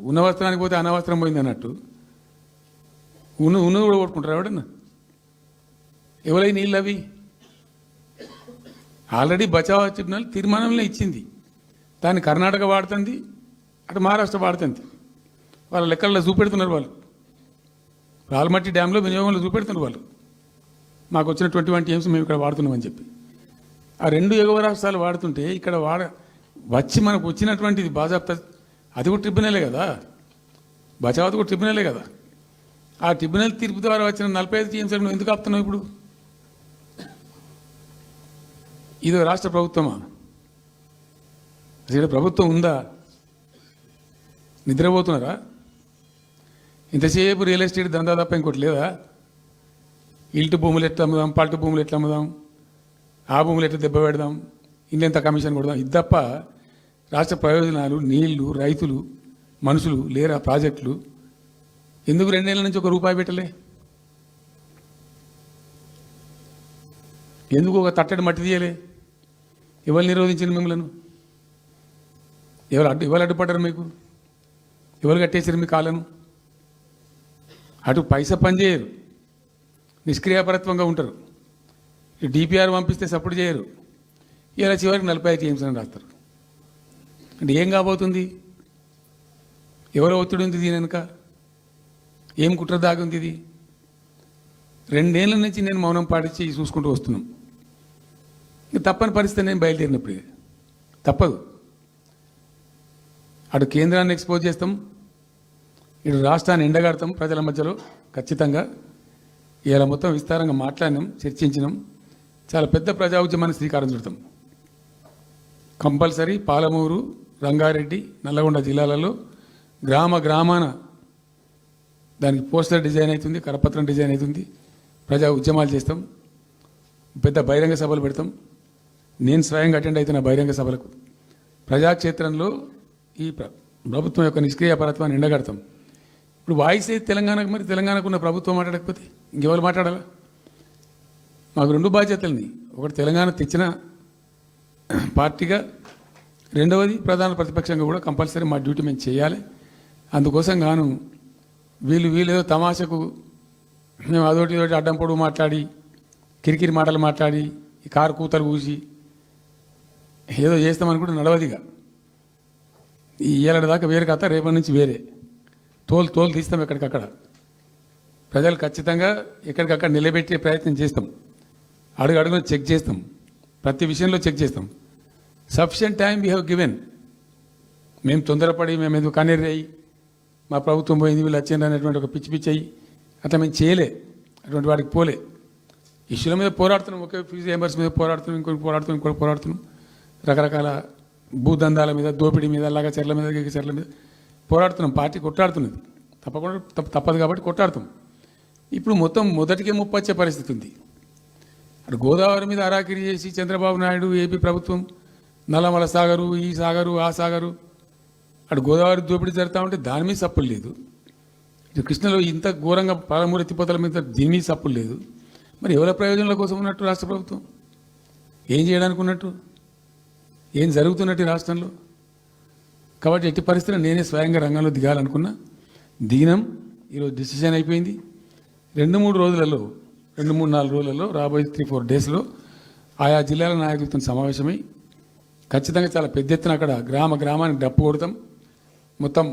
ఉన్న వస్త్రానికి పోతే అనవసరం పోయింది అన్నట్టు ఉన్నది కూడా కొట్టుకుంటారు ఎవడన్నా. ఎవరై నీళ్ళు అవి ఆల్రెడీ బచావ్ ట్రిబ్యునల్ తీర్మానంలో ఇచ్చింది. దాన్ని కర్ణాటక వాడుతుంది, అటు మహారాష్ట్ర వాడుతుంది. వాళ్ళ లెక్కల్లో చూపెడుతున్నారు. వాళ్ళు రాల్మట్టి డ్యాంలో వినియోగంలో చూపెడుతున్నారు. వాళ్ళు మాకు వచ్చిన 21 టీఎంసీ మేము ఇక్కడ వాడుతున్నామని చెప్పి. ఆ 2 ఎగువ రాష్ట్రాలు వాడుతుంటే ఇక్కడ వచ్చి మనకు వచ్చినటువంటిది బాజాప్తా, అది కూడా ట్రిబ్యునలే కదా. బచావత్ కూడా ట్రిబ్యునలే కదా. ఆ ట్రిబ్యునల్ తీర్పు ద్వారా వచ్చిన 45 టీఎంసీలు నువ్వు ఎందుకు ఆపుతున్నావు ఇప్పుడు? ఇది రాష్ట్ర ప్రభుత్వమా? అసలు ప్రభుత్వం ఉందా? నిద్రపోతున్నారా? ఇంతసేపు రియల్ ఎస్టేట్ దందా తప్ప ఇంకోటి లేదా? ఇల్టు భూములు ఎట్లా అమ్ముదాం, పల్టు భూములు ఎట్లా అమ్ముదాం, ఆ భూములు ఎట్లా దెబ్బ పెడదాం, ఇంత కమిషన్ కొడదాం, ఇది తప్ప రాష్ట్ర ప్రయోజనాలు, నీళ్లు, రైతులు, మనుషులు లేరా? ప్రాజెక్టులు ఎందుకు 2 నెలల నుంచి ₹1 పెట్టలే? ఎందుకు ఒక తట్టడి మట్టి తీయలే? ఎవరు నిరోధించింది మిమ్మల్ని? ఎవరు అడ్డుపడ్డారు మీకు? ఎవరు కట్టేసారు మీ కాళ్ళను? అటు పైసా పనిచేయరు, నిష్క్రియాపరత్వంగా ఉంటారు. ఈ డిపిఆర్ పంపిస్తే సపోర్ట్ చేయరు. ఇలా చివరికి 45 టీఎంసీ అని రాస్తారు. అంటే ఏం కాబోతుంది? ఎవరో ఒత్తిడి ఉంది దీని వెనుక? ఏం కుట్ర దాగుంది ఇది? 2 ఏళ్ళ నుంచి నేను మౌనం పాటించి చూసుకుంటూ వస్తున్నాం. తప్పని పరిస్థితి నేను బయలుదేరినప్పుడు తప్పదు. అటు కేంద్రాన్ని ఎక్స్పోజ్ చేస్తాం, ఇటు రాష్ట్రాన్ని ఎండగడతాం ప్రజల మధ్యలో ఖచ్చితంగా. ఇలా మొత్తం విస్తారంగా మాట్లాడినాం, చర్చించినాం. చాలా పెద్ద ప్రజా ఉద్యమాన్ని శ్రీకారం చుడతాం. కంపల్సరీ పాలమూరు, రంగారెడ్డి, నల్లగొండ జిల్లాలలో గ్రామాన దానికి పోస్టర్ డిజైన్ అవుతుంది, కరపత్రం డిజైన్ అవుతుంది. ప్రజా ఉద్యమాలు చేస్తాం, పెద్ద బహిరంగ సభలు పెడతాం. నేను స్వయంగా అటెండ్ అవుతున్న బహిరంగ సభలకు. ప్రజాక్షేత్రంలో ఈ ప్రభుత్వం యొక్క నిష్క్రియాపరత్వాన్ని ఎండగడతాం. ఇప్పుడు వాయిస్ అయితే తెలంగాణకు, మరి తెలంగాణకు ఉన్న ప్రభుత్వం మాట్లాడకపోతే ఇంకెవరు మాట్లాడాలా? మాకు 2 బాధ్యతలని, ఒకటి తెలంగాణ తెచ్చిన పార్టీగా, రెండవది ప్రధాన ప్రతిపక్షంగా కూడా కంపల్సరీ మా డ్యూటీ మేము చేయాలి. అందుకోసం గాను వీళ్ళు ఏదో తమాషకు మేము అదోటి ఇదోటి అడ్డం పొడుగు మాట్లాడి, కిరికిరి మాటలు మాట్లాడి, ఈ కారు కూతలు కూసి ఏదో చేస్తామనుకుంటే నడవదిగా. ఈ ఏళ్ళ దాకా వేరే కథ, రేపటి నుంచి వేరే తోలు తీస్తాం ఎక్కడికక్కడ. ప్రజలు ఖచ్చితంగా ఎక్కడికక్కడ నిలబెట్టే ప్రయత్నం చేస్తాం. అడుగున చెక్ చేస్తాం, ప్రతి విషయంలో చెక్ చేస్తాం. Sufficient time we have given. మేము తొందరపడి మేము ఎందుకు కన్నెర్రాయి, మా ప్రభుత్వం పోయింది, వీళ్ళు వచ్చింది అనేటువంటి ఒక పిచ్చి అయ్యి అట్లా మేము చేయలే. అటువంటి వాడికి పోలే. ఇష్యూల మీద పోరాడుతున్నాం, ఒకే ఫీజు రియంబర్స్ మీద పోరాడుతున్నాం, ఇంకోటి పోరాడుతున్నాం. రకరకాల భూదందాల మీద, దోపిడీ మీద, అలాగా చెర్ల మీద పోరాడుతున్నాం. పార్టీ కొట్లాడుతున్నది, తప్పదు కాబట్టి కొట్లాడుతాం. ఇప్పుడు మొత్తం మొదటికే ముప్పొచ్చే పరిస్థితి ఉంది. అటు గోదావరి మీద అరాకిరి చేసి చంద్రబాబు నాయుడు ఏపీ ప్రభుత్వం నల్లమల సాగరు, ఈ సాగరు, ఆ సాగరు, అటు గోదావరి దోపిడీ జరుగుతూ ఉంటే దాని మీద సప్పులు లేదు. ఇటు కృష్ణలో ఇంత ఘోరంగా పాలమూరు ఎత్తిపోతల మీద దీని మీద సప్పులు లేదు. మరి ఎవరి ప్రయోజనాల కోసం ఉన్నట్టు రాష్ట్ర ప్రభుత్వం? ఏం చేయడానికి ఉన్నట్టు? ఏం జరుగుతున్నట్టు రాష్ట్రంలో? కాబట్టి ఎట్టి పరిస్థితుల్లో నేనే స్వయంగా రంగంలో దిగాలనుకున్నా. దిగినాం. ఈరోజు డిసిషన్ అయిపోయింది. 2-3 రోజులలో 2-3-4 రోజులలో రాబోయే 3-4 డేస్లో ఆయా జిల్లాల నాయకులతో సమావేశమై ఖచ్చితంగా చాలా పెద్ద ఎత్తున అక్కడ గ్రామానికి డప్పు కొడతాం, మొత్తం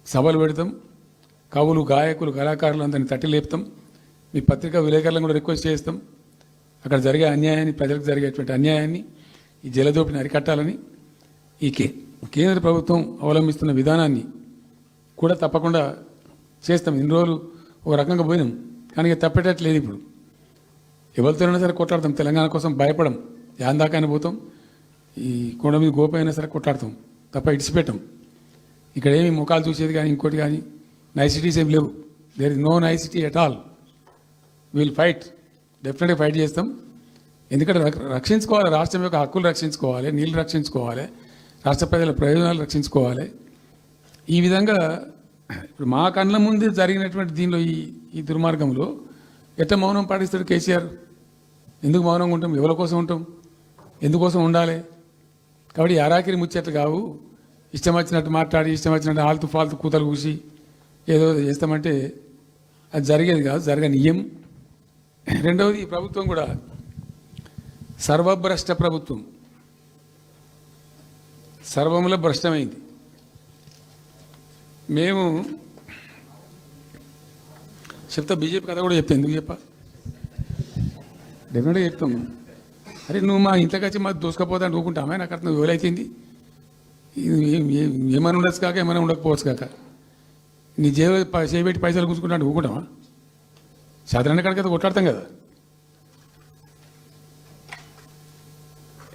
సభలు పెడతాం, కవులు, గాయకులు, కళాకారులు అందరినీ తట్టి లేపుతాం. మీ పత్రికా విలేకరులను కూడా రిక్వెస్ట్ చేస్తాం. అక్కడ జరిగే అన్యాయాన్ని, ప్రజలకు జరిగేటువంటి అన్యాయాన్ని, ఈ జలదోపిని అరికట్టాలని ఈ కేంద్ర ప్రభుత్వం అవలంబిస్తున్న విధానాన్ని కూడా తప్పకుండా చేస్తాం. ఇన్ని రోజులు ఒక రకంగా పోయినాం, కానీ ఇక తప్పేటట్లేదు. ఇప్పుడు ఎవరితోనైనా సరే కొట్లాడతాం. తెలంగాణ కోసం భయపడం. యాందాకాని పోతాం. ఈ కొండ మీద గోపైనా సరే కొట్లాడతాం తప్ప ఇడిచిపెట్టాం. ఇక్కడ ఏమి ముఖాలు చూసేది కానీ ఇంకోటి కానీ నైసిటీస్ ఏం లేవు. There is no nicety at all. Will fight, డెఫినెట్గా ఫైట్ చేస్తాం. ఎందుకంటే రక్షించుకోవాలి, రాష్ట్రం యొక్క హక్కులు రక్షించుకోవాలి, నీళ్లు రక్షించుకోవాలి, రాష్ట్ర ప్రజల ప్రయోజనాలు రక్షించుకోవాలి. ఈ విధంగా ఇప్పుడు మా కళ్ళ ముందు జరిగినటువంటి దీనిలో ఈ దుర్మార్గంలో ఎట్లా మౌనం పాటిస్తాడు కేసీఆర్? ఎందుకు మౌనంగా ఉంటాం? ఎవరి కోసం ఉంటాం? ఎందుకోసం ఉండాలి? కాబట్టి అరాకిరి ముచ్చట్లు కావు. ఇష్టం వచ్చినట్టు మాట్లాడి, ఇష్టం వచ్చినట్టు ఆల్తు ఫాల్తు కూతలు కూసి ఏదో చేస్తామంటే అది జరిగేది కాదు, జరగనియ్యం. రెండవది, ఈ ప్రభుత్వం కూడా సర్వభ్రష్ట ప్రభుత్వం, సర్వముల భ్రష్టమైంది. మేము చెప్తా, బీజేపీ కథ కూడా చెప్తా. ఎందుకు చెప్పా? డెఫినెట్గా చెప్తాము. అరే నువ్వు మా ఇంట్లోకి వచ్చి మాకు దూసుకపోతా అని ఊరుకుంటామా? నాకు అర్థం ఎవరైతుంది ఏమైనా ఉండొచ్చు కాక, ఏమైనా ఉండకపోవచ్చు కాక, నీ చేయబెట్టి పైసలు కూర్చుకుంటా అంటే ఊరుకుంటామా? సాధారణ కనుక కొట్లాడతాం కదా.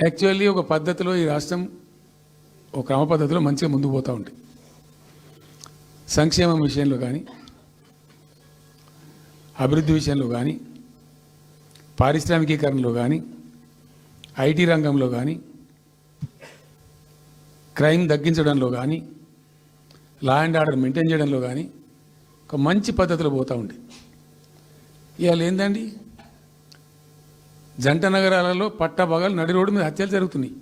యాక్చువల్లీ ఒక పద్ధతిలో ఈ రాష్ట్రం ఒక క్రమ పద్ధతిలో మంచిగా ముందుకు పోతూ ఉంటుంది. సంక్షేమం విషయంలో కానీ, అభివృద్ధి విషయంలో కానీ, పారిశ్రామికీకరణలో కానీ, ఐటీ రంగంలో కానీ, క్రైమ్ తగ్గించడంలో కానీ, లా అండ్ ఆర్డర్ మెయింటైన్ చేయడంలో కానీ ఒక మంచి పద్ధతిలో పోతూ ఉంది. ఇవాళ ఏందండి, జంట నగరాలలో పట్టభాగాలు నడి రోడ్డు మీద హత్యలు జరుగుతున్నాయి.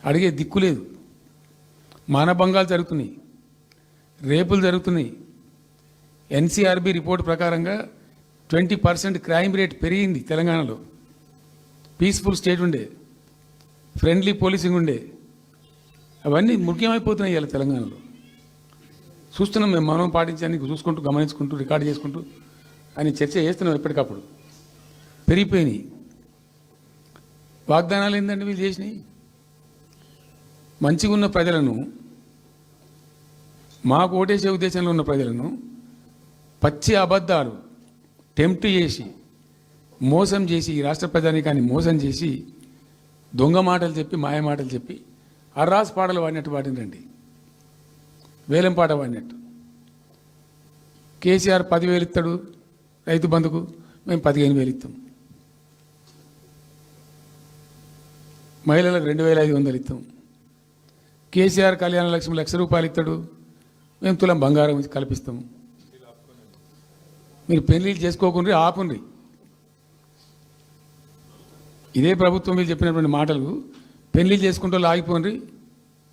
అడిగే దిక్కు లేదు. మానభంగాలు జరుగుతున్నాయి, రేపులు జరుగుతున్నాయి. ఎన్సీఆర్బీ రిపోర్ట్ ప్రకారంగా 20% క్రైమ్ రేట్ పెరిగింది తెలంగాణలో. పీస్ఫుల్ స్టేట్ ఉండే, ఫ్రెండ్లీ పోలీసింగ్ ఉండే, అవన్నీ ముఖ్యమైపోతున్నాయి ఇవాళ తెలంగాణలో. చూస్తున్నాం మేము, మనం పాటించడానికి చూసుకుంటూ, గమనించుకుంటూ, రికార్డు చేసుకుంటూ అని చర్చ చేస్తున్నాం. ఎప్పటికప్పుడు పెరిగిపోయినాయి. వాగ్దానాలు ఏంటంటే వీళ్ళు చేసినాయి. మంచిగా ఉన్న ప్రజలను, మాకు ఓటేసే ఉద్దేశంలో ఉన్న ప్రజలను పచ్చి అబద్ధాలు టెంప్ట్ చేసి, మోసం చేసి, ఈ రాష్ట్ర ప్రజానీకాన్ని మోసం చేసి, దొంగ మాటలు చెప్పి, మాయ మాటలు చెప్పి, అర్రాస్ పాటలు వాడినట్టు వాడినండి. వేలం పాట వాడినట్టు. కేసీఆర్ 10,000 ఇస్తాడు రైతు బంధుకు, మేము 15,000 ఇస్తాం. మహిళలకు 2,500 ఇస్తాం. కేసీఆర్ కళ్యాణ లక్ష్మి ₹1,00,000 ఇస్తాడు, మేము తులం బంగారం కల్పిస్తాము. మీరు పెళ్లిళ్ళు చేసుకోకుండా ఆపుండ్రి. ఇదే ప్రభుత్వం మీరు చెప్పినటువంటి మాటలు పెళ్లిళ్ళు చేసుకుంటూ ఆగిపోండి.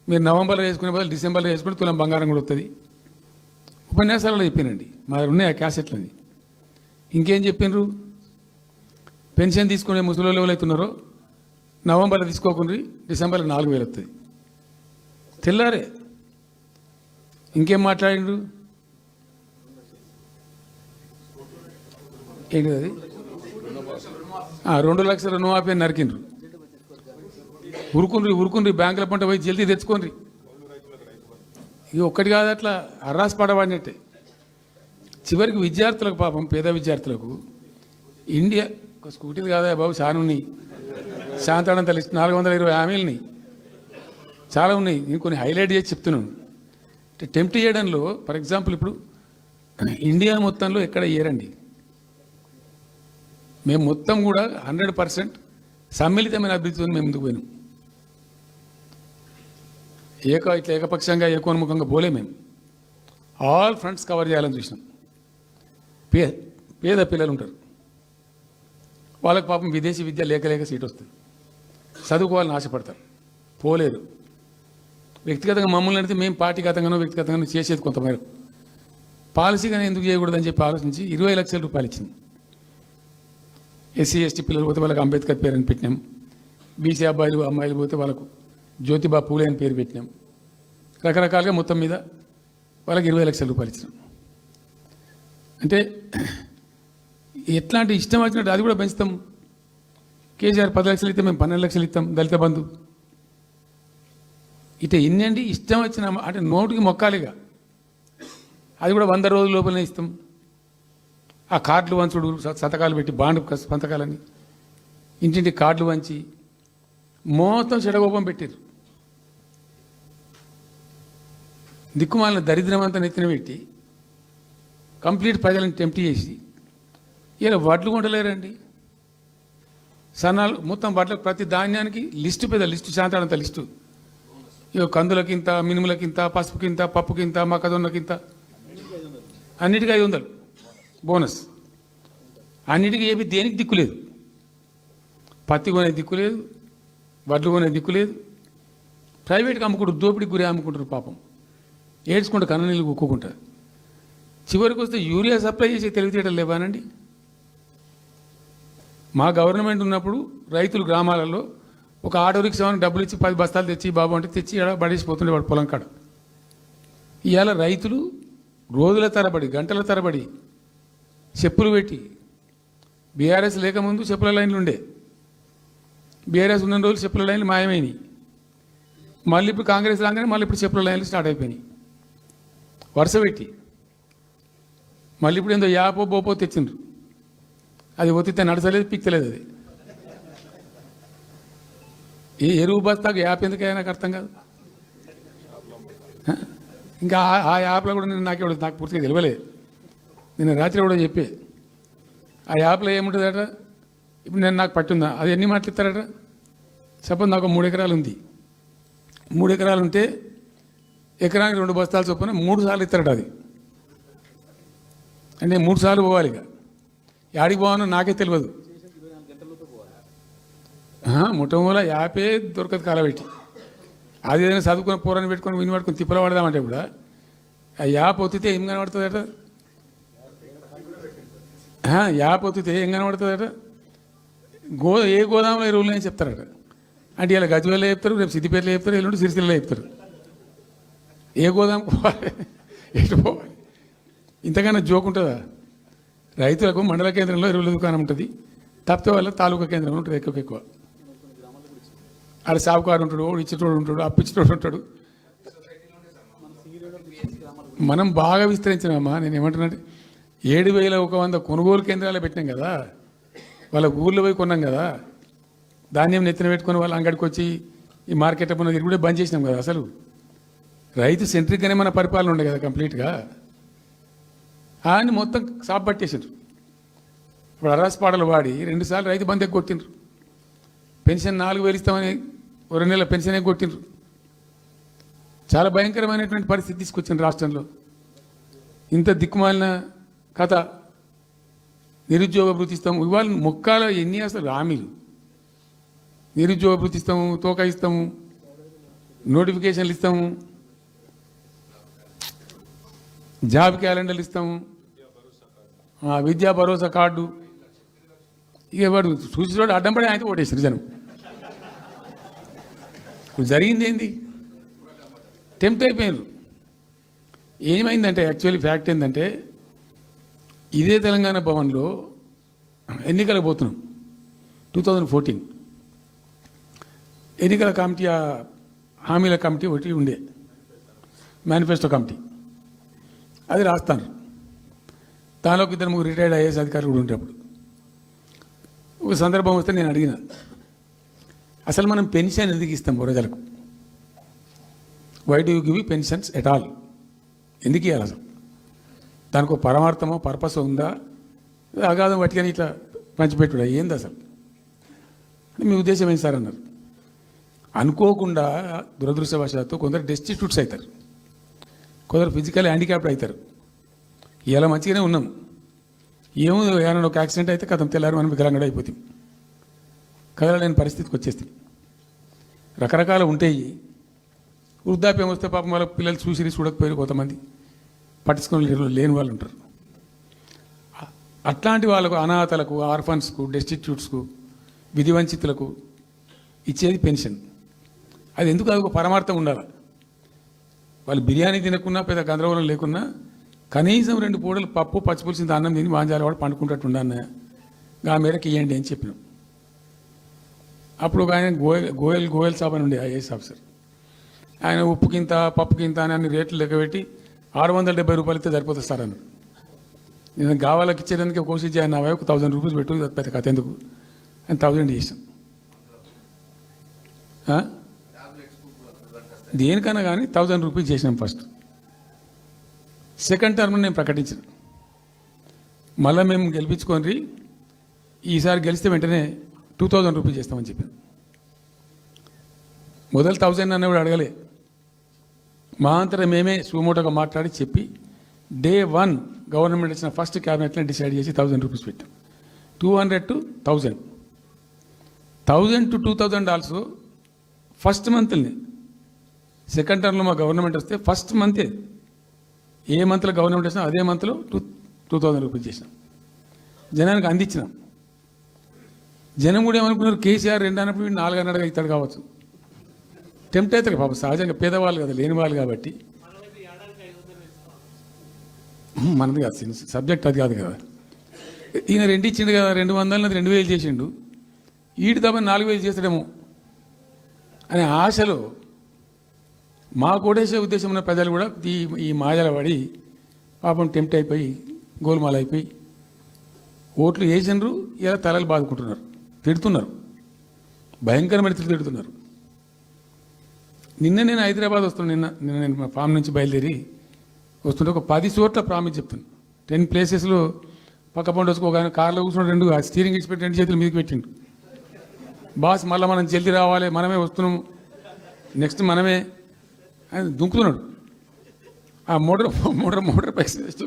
మీరు నవంబర్లో చేసుకునే బదులు డిసెంబర్లో చేసుకుంటే తులం బంగారం కూడా వస్తుంది. ఉపన్యాసాలలో చెప్పినండి, మా దగ్గర ఉన్నాయి ఆ క్యాసెట్లని. ఇంకేం చెప్పినారు? పెన్షన్ తీసుకునే ముసలి ఎవరైతున్నారో నవంబర్లో తీసుకోకుండా డిసెంబర్లో 4,000 వస్తుంది. తెల్లారే ఇంకేం మాట్లాడిండ్రు? ఏంటిది అది? 2 లక్షల రుణమాఫీ అని నరికిండ్రు. ఉరుకుండ్రి బ్యాంకుల పంట పోయి జల్దీ తెచ్చుకోండి. ఇది ఒక్కటి కాదు, అట్లా అర్రాస్ పడవాడినట్టే. చివరికి విద్యార్థులకు, పాపం పేద విద్యార్థులకు ఇండియా స్కూటీలు కాదా బాబు, చాలా ఉన్నాయి. శాంతాడంత లిస్ట్ 420 హామీలని చాలా ఉన్నాయి. నేను కొన్ని హైలైట్ చేసి చెప్తున్నాను. టెంప్ట్ చేయడంలో, ఫర్ ఎగ్జాంపుల్ ఇప్పుడు ఇండియా మొత్తంలో ఎక్కడ ఇయ్యరండి. మేము మొత్తం కూడా 100% సమ్మిళితమైన అభివృద్ధితో మేము ముందుకు పోయినాం. ఇట్లా ఏకపక్షంగా ఏకోన్ముఖంగా పోలే. మేము ఆల్ ఫ్రంట్స్ కవర్ చేయాలని చూసినాం. పేద పిల్లలు ఉంటారు, వాళ్ళకి పాపం విదేశీ విద్య లేక సీట్ వస్తుంది, చదువుకోవాలని ఆశపడతారు, పోలేరు. వ్యక్తిగతంగా మమ్మల్ని అడిగితే మేము పార్టీగతంగానో వ్యక్తిగతంగానో చేసేది కొంతమేరకు, పాలసీగానే ఎందుకు చేయకూడదని చెప్పి ఆలోచించి 20 లక్షల రూపాయలు ఇచ్చింది. ఎస్సీ ఎస్టీ పిల్లలు పోతే వాళ్ళకి అంబేద్కర్ పేరు అని పెట్టినాం. బీసీ అబ్బాయిలు అమ్మాయిలు పోతే వాళ్ళకు జ్యోతిబా పూలే అని పేరు పెట్టినాం. రకరకాలుగా మొత్తం మీద వాళ్ళకి 20 లక్షల రూపాయలు ఇచ్చినాం. అంటే ఎట్లాంటి ఇష్టం వచ్చినట్టు అది కూడా పెంచుతాం. కేసీఆర్ 10 లక్షలు ఇస్తే మేము 12 లక్షలు ఇస్తాం. దళిత బంధు ఇట్లా ఎన్నండి ఇష్టం వచ్చిన అంటే నోటికి మొక్కాలిగా. అది కూడా 100 రోజుల లోపలనే ఇస్తాం. ఆ కార్డులు వంచుడు, సంతకాలు పెట్టి బాండ్ సంతకాలని ఇంటింటి కార్డులు వంచి మొత్తం చెడగోపం పెట్టారు. దిక్కుమాలిన దరిద్రం అంతా నెత్తిన పెట్టి కంప్లీట్ ప్రజలను టెంప్ట్ చేసి ఇలా వడ్లు కొంటలేరండి. సన్నాలు మొత్తం వడ్లకు ప్రతి ధాన్యానికి లిస్టు, పెద్ద లిస్టు, శాంతాడంత లిస్టు. ఇక కందులకింత, మినుములకింత, పసుపుకింత, పప్పుకింత, మొక్కజొన్నకింత, అన్నిటికీ 500 బోనస్. అన్నిటికీ ఏపీ దేనికి దిక్కులేదు. పత్తి కొనే దిక్కులేదు, వడ్లు కొనే దిక్కులేదు. ప్రైవేట్గా అమ్ముకుంటారు, దోపిడికి గురి అమ్ముకుంటారు. పాపం ఏడ్చుకుంటూ కన్ననీళ్ళు కుక్కుంటారు. చివరికి వస్తే యూరియా సప్లై చేసే తెలివితేటలు లేవానండి. మా గవర్నమెంట్ ఉన్నప్పుడు రైతులు గ్రామాలలో ఒక ఆటో రిక్షాకి డబ్బులు ఇచ్చి 10 బస్తాలు తెచ్చి బాబు అంటే తెచ్చి పడేసిపోతుండే వాడు పొలం కాడ. ఇవాళ రైతులు రోజుల తరబడి, గంటల తరబడి చెప్పులు పెట్టి, బీఆర్ఎస్ లేకముందు చెప్పుల లైన్లు ఉండే, బీఆర్ఎస్ ఉన్న రోజులు చెప్పుల లైన్లు మాయమైనవి. మళ్ళీ ఇప్పుడు కాంగ్రెస్ రాగానే మళ్ళీ ఇప్పుడు చెప్పుల లైన్లు స్టార్ట్ అయిపోయినాయి వరుస పెట్టి. మళ్ళీ ఇప్పుడు ఏందో యాపో బోపో తెచ్చిండ్రు, అది ఒత్తితే నడచలేదు, పిక్తలేదు. అది ఏ ఎరువు బస్తాకు యాప్ ఎందుకైనా నాకు అర్థం కాదు. ఇంకా ఆ యాప్లో కూడా నాకు పూర్తిగా తెలియలేదు. నేను రాత్రి కూడా చెప్పే ఆ యాప్లో ఏముంటుందట. ఇప్పుడు నాకు పట్టుందా, అది ఎన్ని మాటలు ఇస్తారట. సపోజ్ నాకు 3 ఎకరాలు ఉంది. 3 ఎకరాలు ఉంటే ఎకరానికి 2 బస్తాలు చొప్పున 3 సార్లు ఇస్తారట. అది అంటే 3 సార్లు పోవాలి. ఇక యాడికి పోవాలో నాకే తెలియదు. ముఠమూల యాపే దొరకదు కాలబెట్టి. అది ఏదైనా చదువుకుని పోరాన్ని పెట్టుకొని విని పట్టుకొని తిప్పలు పడదామంటే కూడా ఆ యాప్ ఒత్తితే ఏం కనబడుతుందట. యాప్ ఒత్తితే ఏం కనబడుతుందట. ఏ గోదాంలో ఎరువులు అని చెప్తారట. అంటే ఇలా గజ్వేల్లో చెప్తారు, రేపు సిద్దిపేటలో చెప్తారు, ఎల్లుండి సిరిసిల్లలో చెప్తారు. ఏ గోదాం పోవాలి, ఎటు పోవాలి. ఇంతకన్నా జోక్ ఉంటుందా? రైతులకు మండల కేంద్రంలో ఎరువుల దుకాణం ఉంటుంది, తప్పితే వాళ్ళ తాలూకా కేంద్రంలో ఉంటుంది ఎక్కువ. ఆడ సాగుకారు ఉంటాడు, ఇచ్చేటోడు ఉంటాడు, అప్పిచ్చేటోడు ఉంటాడు. మనం బాగా విస్తరించినామా. నేను ఏమంటున్నానంటే 7,100 కొనుగోలు కేంద్రాలు పెట్టినాం కదా, వాళ్ళ ఊర్లో పోయి కొన్నాం కదా. ధాన్యం నెత్తిన పెట్టుకొని వాళ్ళ అంగడికి వచ్చి ఈ మార్కెట్ అప్పుడు ఇది కూడా బంద్ చేసినాం కదా. అసలు రైతు సెంట్రిక్గానే మన పరిపాలన ఉండే కదా కంప్లీట్గా. అని మొత్తం సాప్ పట్టేసారు. ఇప్పుడు అరాస్పాడలు వాడి 2 సార్లు రైతు బంద్ కొట్టిండ్రు. పెన్షన్ 4,000 ఇస్తామని 2 నెలల పెన్షన్ కొట్టిండ్రు. చాలా భయంకరమైనటువంటి పరిస్థితి తీసుకొచ్చింది రాష్ట్రంలో. ఇంత దిక్కుమాలిన కథ. నిరుద్యోగ భృతి ఇస్తాము, ఇవాళ మొక్కాల ఎన్ని అసలు హామీలు. నిరుద్యోగ భృతి ఇస్తాము, తోక ఇస్తాము, నోటిఫికేషన్లు ఇస్తాము, జాబ్ క్యాలెండర్లు ఇస్తాము, విద్యా భరోసా కార్డు. ఇక వాడు చూసినోడు అడ్డం పడి ఆయన ఓటేసారు జనం. ఇప్పుడు జరిగింది ఏంది? టెంప్ట్ అయిపోయారు. ఏమైందంటే యాక్చువల్లీ ఫ్యాక్ట్ ఏంటంటే ఇదే తెలంగాణ భవన్లో ఎన్నికలకు పోతున్నాం 2014. ఎన్నికల కమిటీ, హామీల కమిటీ ఒకటి ఉండే, మేనిఫెస్టో కమిటీ. అది రాస్తాను. దానిలోకి 2-3 రిటైర్డ్ ఐఏఎస్ అధికారులు కూడా ఉండేప్పుడు ఒక సందర్భం వస్తే నేను అడిగిన, అసలు మనం పెన్షన్ ఎందుకు ఇస్తాం ప్రజలకు? Why do you give pensions at all? ఎందుకు ఇవ్వాలి అసలు? దానికి ఒక పరమార్థమో పర్పస్ ఉందా, అగాధం పట్టుకొని ఇట్లా పంచిపెట్టుడా ఏంది అసలు మీ ఉద్దేశం ఏంటి సార్ అన్నారు. అనుకోకుండా దురదృష్టవశాత్తు కొందరు డెస్టిట్యూట్స్ అవుతారు, కొందరు ఫిజికల్ హ్యాండిక్యాప్డ్ అవుతారు. ఇలా మంచిగానే ఉన్నాం, ఏమో ఏమైనా ఒక యాక్సిడెంట్ అయితే కథం తెల్లారు మనం వికలాంగుడు అయిపోతాం, కదలలేని పరిస్థితికి వచ్చేస్తాం. రకరకాలు ఉంటాయి. వృద్ధాప్యం వస్తే పాపం వాళ్ళ పిల్లలు చూసి చూడకపోయారు, కొంతమంది పట్టించుకొని లేని వాళ్ళు ఉంటారు. అట్లాంటి వాళ్ళకు, అనాథలకు, ఆర్ఫన్స్కు, డెస్టిట్యూట్స్కు, విధివంచితులకు ఇచ్చేది పెన్షన్. అది ఎందుకు, అది ఒక పరమార్థం ఉండాలి. వాళ్ళు బిర్యానీ తినకున్నా, పెద్ద గందరగోళం లేకున్నా కనీసం 2 పూటలు పప్పు పచ్చిపులిసింది అన్నం తిని మాంజాల వాడు పండుకుంటట్టు ఉండన్న ఆ మేరకు ఇవ్వండి అని చెప్పినాం. అప్పుడు ఒక ఆయన గోయల్ సాబ్ అని ఉండే ఐఏఎస్ ఆఫీసర్, ఆయన ఉప్పుకింత పప్పుకింత అని అన్ని రేట్లు లెక్కబెట్టి 670 రూపాయలు ఇస్తే సరిపోతుంది సార్ అన్నారు. నేను గావాలకి ఇచ్చేదానికి కోసి ఆయన నా వైపు 1000 రూపీస్ పెట్టు, పెద్ద కథ ఎందుకు అని 1000 చేసాం. దేనికన్నా కానీ 1000 రూపీస్ చేసినాం. ఫస్ట్ సెకండ్ టర్మ్ నేను ప్రకటించిన, మళ్ళీ మేము గెలిపించుకొని ఈసారి గెలిస్తే వెంటనే 2000 రూపీస్ చేస్తామని చెప్పాను. మొదలు 1000 అన్నప్పుడు అడగలే, మా అంతటా మేమే సుమోటోగా మాట్లాడి చెప్పి డే 1 గవర్నమెంట్ ఇచ్చిన ఫస్ట్ క్యాబినెట్ని డిసైడ్ చేసి 1000 రూపీస్ పెట్టాం. 200 to 1000, 1000 to 2000 also first మంత్ని. Second టర్మ్లో మా గవర్నమెంట్ వస్తే ఫస్ట్ మంతే, ఏ మంత్లో గవర్నమెంట్ వచ్చినా అదే మంత్లో 2000 రూపీస్ చేసినాం, జనానికి అందించినాం. జనం కూడా ఏమనుకున్నారు, కేసీఆర్ 2 అన్నప్పుడు 4 అన్నట్టుగా ఇస్తాడు కావచ్చు, టెంప్ట్ అవుతారు పాపం, సహజంగా పేదవాళ్ళు కదా, లేని వాళ్ళు కాబట్టి. మనది కాదు సబ్జెక్ట్, అది కాదు కదా. ఈయన 2 ఇచ్చిండు కదా, 200 2000 చేసిండు, ఈడు తప్ప 4000 చేస్తాడేమో అనే ఆశలో మా కోటేసే ఉద్దేశం ఉన్న ప్రజలు కూడా ఈ మాయల పడి పాపం టెంప్ట్ అయిపోయి గోల్మాల్ అయిపోయి ఓట్లు వేసినారు. ఇలా తలలు బాదుకుంటున్నారు, తిడుతున్నారు, భయంకరమైన తిడుతున్నారు. నిన్న నేను హైదరాబాద్ వస్తున్నాను, నిన్న నేను మా ఫామ్ నుంచి బయలుదేరి వస్తుంటే ఒక 10 చోట్ల ప్రామిస్ చెప్తాను. 10 ప్లేసెస్లో పక్క పండు వచ్చుకో, ఒక కార్లో కూర్చుని 2 స్టీరింగ్ ఇచ్చి పెట్టి 2 చేతులు మీదకి పెట్టిండు. బాస్ మళ్ళీ మనం జల్దీ రావాలి, మనమే వస్తున్నాము, నెక్స్ట్ మనమే అని దుంకుతున్నాడు. ఆ మోటార్ పైకి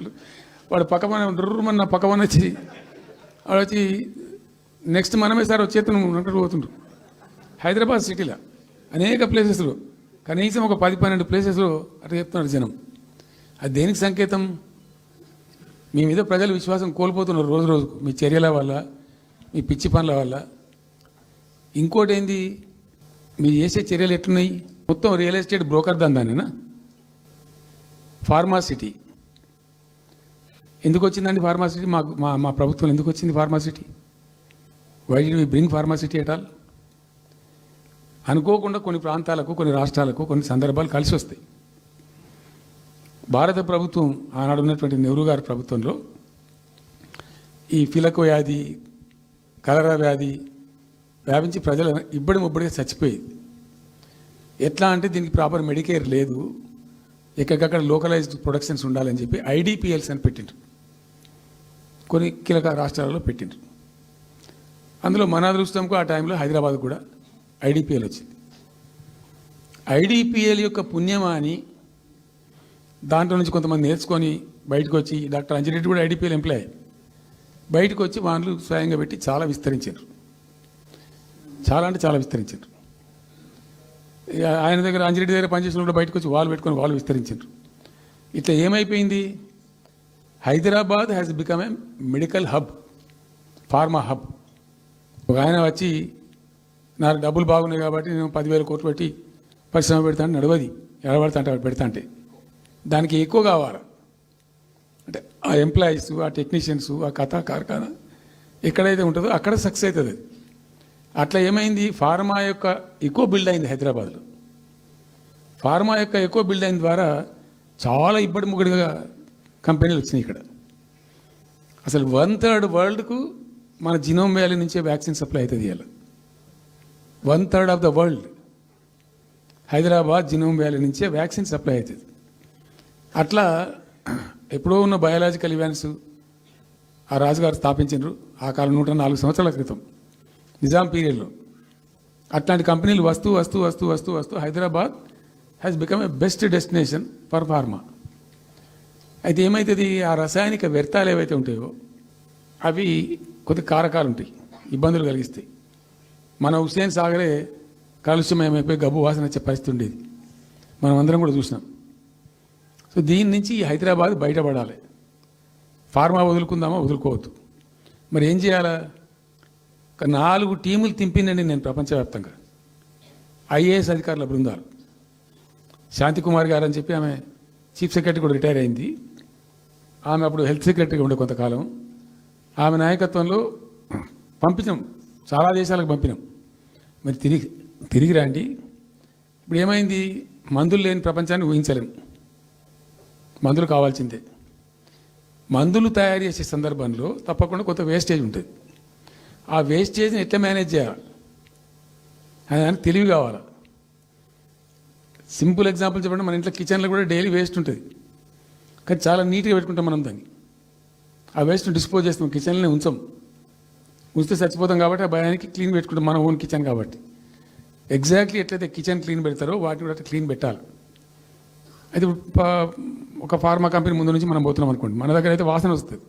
వాడు పక్కన డుర్రమన్న పక్కన వచ్చి వాడు వచ్చి నెక్స్ట్ మనమే సార్ వచ్చేతను ఉన్నట్టు పోతుండ్రు. హైదరాబాద్ సిటీలో అనేక ప్లేసెస్లో కనీసం ఒక 10-12 ప్లేసెస్లో అట్లా చెప్తున్నాడు జనం. అది దేనికి సంకేతం? మీ మీద ప్రజలు విశ్వాసం కోల్పోతున్నారు రోజు రోజుకు, మీ చర్యల వల్ల, మీ పిచ్చి పనుల వల్ల. ఇంకోటి ఏంది, మీరు చేసే చర్యలు ఎట్లున్నాయి? మొత్తం రియల్ ఎస్టేట్ బ్రోకర్ దందానేనా? ఫార్మాసిటీ ఎందుకు వచ్చిందండి? ఫార్మాసిటీ మా ప్రభుత్వం ఎందుకు వచ్చింది pharma city? Why did we bring pharma city at all? అనుకోకుండా కొన్ని ప్రాంతాలకు, కొన్ని రాష్ట్రాలకు కొన్ని సందర్భాలు కలిసి వస్తాయి. భారత ప్రభుత్వం ఆనాడు ఉన్నటువంటి నెహ్రూ గారి ప్రభుత్వంలో ఈ ఫిలకు వ్యాధి, కలరా వ్యాధి వ్యాపించి ప్రజలు ముబ్బడిగా చచ్చిపోయేది. ఎట్లా అంటే దీనికి ప్రాపర్ మెడికేర్ లేదు, ఎక్కడికక్కడ లోకలైజ్డ్ ప్రొడక్షన్స్ ఉండాలని చెప్పి ఐడిపిఎల్స్ అని పెట్టిండ్రు, కొన్ని కీలక రాష్ట్రాలలో పెట్టిండ్రు. అందులో మన అదృష్టంకు ఆ టైంలో హైదరాబాద్ కూడా ఐడిపిఎల్ వచ్చింది. ఐడిపిఎల్ యొక్క పుణ్యమా అని దాంట్లో నుంచి కొంతమంది నేర్చుకొని బయటకు వచ్చి, డాక్టర్ అంజిరెడ్డి కూడా ఐడిపిఎల్ ఎంప్లాయ్, బయటకు వచ్చి వాళ్ళు స్వయంగా పెట్టి చాలా విస్తరించారు, చాలా అంటే చాలా విస్తరించారు. ఆయన దగ్గర అంజిరెడ్డి దగ్గర పనిచేసిన కూడా బయటకు వచ్చి వాళ్ళు పెట్టుకొని వాళ్ళు విస్తరించారు. ఇట్లా ఏమైపోయింది, Hyderabad has become a medical hub, pharma hub. ఒక ఆయన వచ్చి నాకు డబ్బులు బాగున్నాయి కాబట్టి నేను 10,000 కోట్లు పెట్టి పరిశ్రమ పెడతాను, నడవది, ఎడబడతా అంటే పెడతా అంటే దానికి ఎక్కువ కావాలి. అంటే ఆ ఎంప్లాయీస్, ఆ టెక్నీషియన్స్, ఆ కథ కార్ఖానా ఎక్కడైతే ఉంటుందో అక్కడ సక్సెస్ అవుతుంది. అట్లా ఏమైంది, ఫార్మా యొక్క ఎక్కువ బిల్డ్ అయింది హైదరాబాద్లో. ఫార్మా యొక్క ఎక్కువ బిల్డ్ అయిన ద్వారా చాలా ఇబ్బడి ముగ్గడిగా కంపెనీలు వచ్చినాయి ఇక్కడ. అసలు 1/3 వరల్డ్కు మన జినోమ్ వ్యాలీ నుంచే వ్యాక్సిన్ సప్లై అవుతుంది. ఇలా 1/3 of the world Hyderabad genome valley నుంచే వ్యాక్సిన్ సప్లై అవుతుంది. అట్లా ఎప్పుడో ఉన్న బయాలజికల్ ఈవెంట్స్ ఆ రాజుగారు స్థాపించారు ఆ కాలం 104 సంవత్సరాల క్రితం నిజాం పీరియడ్లో. అట్లాంటి కంపెనీలు వస్తూ వస్తూ వస్తూ వస్తూ వస్తూ Hyderabad has become a best destination for pharma. అయితే ఏమవుతుంది, ఆ రసాయనిక వ్యర్థాలు ఏవైతే ఉంటాయో అవి కొద్ది కారకాలు ఉంటాయి, ఇబ్బందులు కలిగిస్తాయి. మన హుస్సేన్ సాగరే కాలుష్యమయమైపోయి గబ్బు వాసన వచ్చే పరిస్థితి ఉండేది, మనం అందరం కూడా చూసినాం. సో దీని నుంచి హైదరాబాద్ బయటపడాలి. ఫార్మా వదులుకుందామా, వదులుకోవద్దు. మరి ఏం చేయాలా? 4 టీములు తింపిందండి నేను ప్రపంచవ్యాప్తంగా, ఐఏఎస్ అధికారుల బృందాలు. శాంతికుమార్ గారు అని చెప్పి ఆమె చీఫ్ సెక్రటరీ కూడా రిటైర్ అయింది. ఆమె అప్పుడు హెల్త్ సెక్రటరీగా ఉండే కొంతకాలం. ఆమె నాయకత్వంలో పంపించాం, చాలా దేశాలకు పంపినాం. మరి తిరిగి రండి. ఇప్పుడు ఏమైంది, మందులు లేని ప్రపంచాన్ని ఊహించలేం, మందులు కావాల్సిందే. మందులు తయారు చేసే సందర్భంలో తప్పకుండా కొంత వేస్టేజ్ ఉంటుంది. ఆ వేస్టేజ్ని ఎట్లా మేనేజ్ చేయాలి అని దానికి తెలివి కావాలి. సింపుల్ ఎగ్జాంపుల్ చెప్పండి, మన ఇంట్లో కిచెన్లో కూడా డైలీ వేస్ట్ ఉంటుంది, కానీ చాలా నీట్గా పెట్టుకుంటాం మనం దాన్ని. ఆ వేస్ట్ని డిస్పోజ్ చేస్తాం, కిచెన్లోనే ఉంచితే చచ్చిపోతాం కాబట్టి ఆ భయానికి క్లీన్ పెట్టుకుంటాం, మన ఓన్ కిచెన్ కాబట్టి. ఎగ్జాక్ట్లీ ఎట్లయితే కిచెన్ క్లీన్ పెడతారో వాటిని కూడా క్లీన్ పెట్టాలి. అయితే ఒక ఫార్మా కంపెనీ ముందు నుంచి మనం పోతున్నాం అనుకోండి, మన దగ్గర అయితే వాసన వస్తుంది,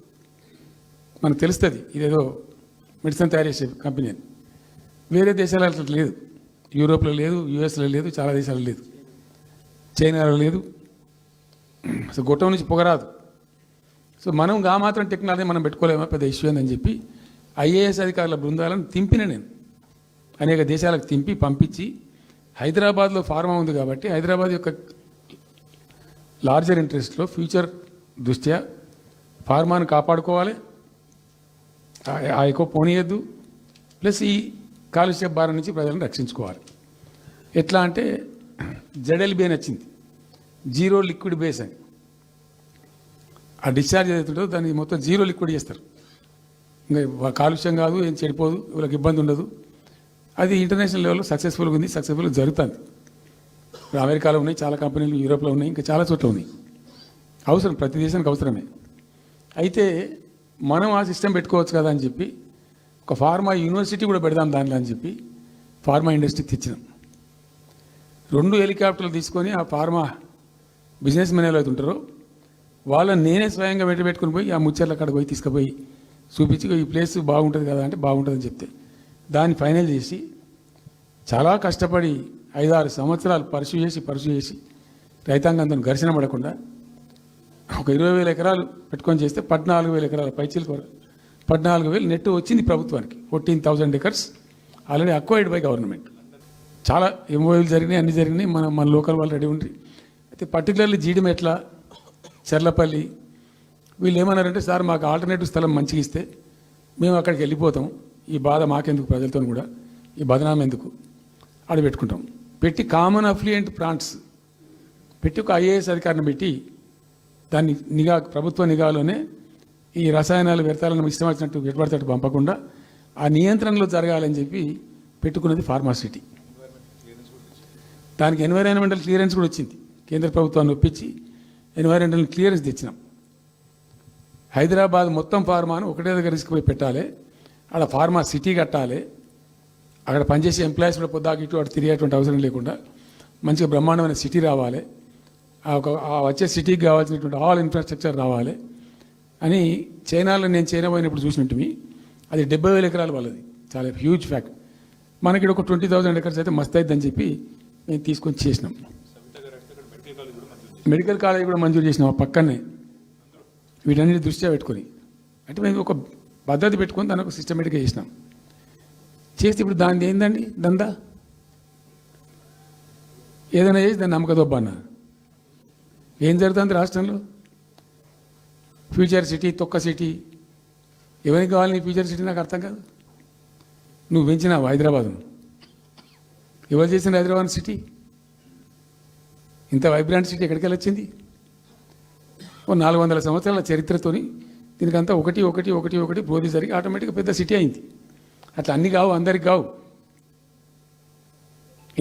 మనకు తెలుస్తుంది ఇదేదో మెడిసిన్ తయారు చేసే కంపెనీ అని. వేరే దేశాలలో అట్లా లేదు, యూరోప్లో లేదు, యూఎస్లో లేదు, చాలా దేశాల్లో లేదు, చైనాలో లేదు. అసలు గొట్టం నుంచి పొగరాదు. సో మనం మాత్రం టెక్నాలజీ మనం పెట్టుకోలేమో పెద్ద ఇష్యూ అని చెప్పి ఐఏఎస్ అధికారుల బృందాలను తింపిన నేను అనేక దేశాలకు తింపి పంపించి, హైదరాబాద్లో ఫార్మా ఉంది కాబట్టి హైదరాబాద్ యొక్క లార్జర్ ఇంట్రెస్ట్లో ఫ్యూచర్ దృష్ట్యా ఫార్మాను కాపాడుకోవాలి, ఆ ఎక్కువ పోనీయద్దు, ప్లస్ ఈ కాలుష్య భారం నుంచి ప్రజలను రక్షించుకోవాలి. ఎట్లా అంటే జెడ్ఎల్బీ అని వచ్చింది, జీరో లిక్విడ్ బేస్ అని. ఆ డిశ్చార్జ్ ఏదైతుందో దాన్ని మొత్తం జీరో లిక్విడ్ చేస్తారు, ఇంకా కాలుష్యం కాదు, ఏం చెడిపోదు, వీళ్ళకి ఇబ్బంది ఉండదు. అది ఇంటర్నేషనల్ లెవెల్లో సక్సెస్ఫుల్గా ఉంది, సక్సెస్ఫుల్గా జరుగుతుంది. ఇప్పుడు అమెరికాలో ఉన్నాయి చాలా కంపెనీలు, యూరోప్లో ఉన్నాయి, ఇంకా చాలా చోట్ల ఉన్నాయి. అవసరం, ప్రతి దేశానికి అవసరమే. అయితే మనం ఆ సిస్టమ్ పెట్టుకోవచ్చు కదా అని చెప్పి ఒక ఫార్మా యూనివర్సిటీ కూడా పెడదాం దానిలో అని చెప్పి ఫార్మా ఇండస్ట్రీకి తెచ్చినాం. 2 హెలికాప్టర్లు తీసుకొని ఆ ఫార్మా బిజినెస్ మెన్ ఎవరైతే ఉంటారో వాళ్ళని నేనే స్వయంగా పెట్టుకుని పోయి ఆ ముచ్చర్ల అక్కడికి పోయి తీసుకుపోయి చూపించి ఈ ప్లేస్ బాగుంటుంది కదా అంటే బాగుంటుందని చెప్తే దాన్ని ఫైనల్ చేసి చాలా కష్టపడి 5-6 సంవత్సరాలు పర్సూ చేసి రైతాంగంతో ఘర్షణ పడకుండా ఒక 20,000 ఎకరాలు పెట్టుకొని చేస్తే 14,000 ఎకరాల పైచీలు 14,000 నెట్ వచ్చింది ప్రభుత్వానికి. 14,000 acres already acquired by government. చాలా ఎంఓయూలు జరిగినాయి, అన్ని జరిగినాయి, మన లోకల్ వాళ్ళు రెడీ ఉండి. అయితే పర్టికులర్లీ జీడిమెట్ల, చెర్లపల్లి వీళ్ళు ఏమన్నారంటే, సార్ మాకు ఆల్టర్నేటివ్ స్థలం మంచిగా ఇస్తే మేము అక్కడికి వెళ్ళిపోతాం, ఈ బాధ మాకెందుకు, ప్రజలతో కూడా ఈ బదనాం ఎందుకు, ఆడ పెట్టుకుంటాం. పెట్టి కామన్ అఫ్లియంట్ ప్లాంట్స్ పెట్టి ఒక ఐఏఎస్ అధికారిని పెట్టి దాన్ని ప్రభుత్వ నిఘాలోనే ఈ రసాయనాలు వ్యర్థాలను ఇష్టం వచ్చినట్టు ఎటుపడితే పంపకుండా ఆ నియంత్రణలో జరగాలని చెప్పి పెట్టుకున్నది ఫార్మాసిటీ. దానికి ఎన్వైరాన్మెంటల్ క్లియరెన్స్ కూడా వచ్చింది, కేంద్ర ప్రభుత్వాన్ని ఒప్పించి ఎన్వైరాన్మెంటల్ క్లియరెన్స్ తెచ్చినాం. హైదరాబాద్ మొత్తం ఫార్మాను ఒకటే దగ్గర తీసుకుపోయి పెట్టాలి, అక్కడ ఫార్మా సిటీ కట్టాలి, అక్కడ పనిచేసే ఎంప్లాయీస్ కూడా పొద్దాకి ఇటు అటు తిరిగేటువంటి అవసరం లేకుండా మంచిగా బ్రహ్మాండమైన సిటీ రావాలి, ఆ వచ్చే సిటీకి కావాల్సినటువంటి ఆల్ ఇన్ఫ్రాస్ట్రక్చర్ రావాలి అని. చైనాలో నేను చైనా పోయినప్పుడు చూసినట్టు అది 70,000 ఎకరాలు వాళ్ళది, చాలా హ్యూజ్ ఫ్యాక్ట్. మనకి ఒక 20,000 ఎకర్స్ అయితే మస్తు అవుతుందని చెప్పి మేము తీసుకొని చేసినాం. మెడికల్ కాలేజ్ కూడా మంజూరు చేసినాం ఆ పక్కనే, వీటన్నిటి దృష్ట్యా పెట్టుకొని. అంటే మేము ఒక పద్ధతి పెట్టుకొని దాన్ని ఒక సిస్టమేటిక్గా చేసినాం. చేస్తే ఇప్పుడు దాన్ని ఏందండి దందా, ఏదైనా చేసి దాన్ని నమ్మకదొబ్బ అన్నారు. ఏం జరుగుతుంది రాష్ట్రంలో? ఫ్యూచర్ సిటీ, తొక్క సిటీ, ఎవరికి కావాలి నీ ఫ్యూచర్ సిటీ నాకు అర్థం కాదు. నువ్వు పెంచినావు హైదరాబాద్ను, ఎవరు చేసిన హైదరాబాద్ సిటీ? ఇంత వైబ్రాంట్ సిటీ ఎక్కడికి వచ్చింది? ఓ 400 సంవత్సరాల చరిత్రతోని దీనికంతా ఒకటి బోధి జరిగి ఆటోమేటిక్గా పెద్ద సిటీ అయింది. అట్లా అన్ని కావు, అందరికి కావు.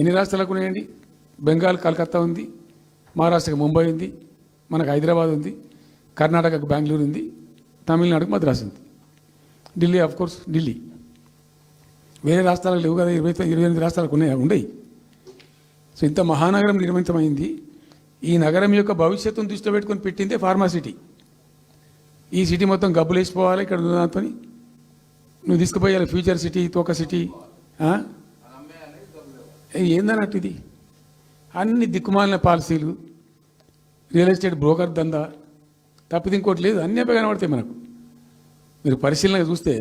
ఎన్ని రాష్ట్రాలకు ఉన్నాయండి? బెంగాల్ కలకత్తా ఉంది, మహారాష్ట్రకి ముంబై ఉంది, మనకు హైదరాబాద్ ఉంది. కర్ణాటకకు బెంగళూరు ఉంది, తమిళనాడుకు మద్రాసు ఉంది, ఢిల్లీ ఆఫ్ కోర్స్ ఢిల్లీ. వేరే రాష్ట్రాలకు లేవు కదా, 28 రాష్ట్రాలకు ఉండయి. సో ఇంత మహానగరం నిర్మితమైంది. ఈ నగరం యొక్క భవిష్యత్తును దృష్టిలో పెట్టుకొని పెట్టిందే ఫార్మాసిటీ. ఈ సిటీ మొత్తం గబ్బులు వేసిపోవాలి ఇక్కడ దాంతో, నువ్వు తీసుకుపోయాలి ఫ్యూచర్ సిటీ, తోక సిటీ ఏందన్నట్టు. ఇది అన్ని దిక్కుమాలిన పాలసీలు, రియల్ ఎస్టేట్ బ్రోకర్ దందా తప్పితే ఇంకోటి లేదు. అన్నీ అవి కనబడతాయి మనకు. మీరు పరిశీలనగా చూస్తే,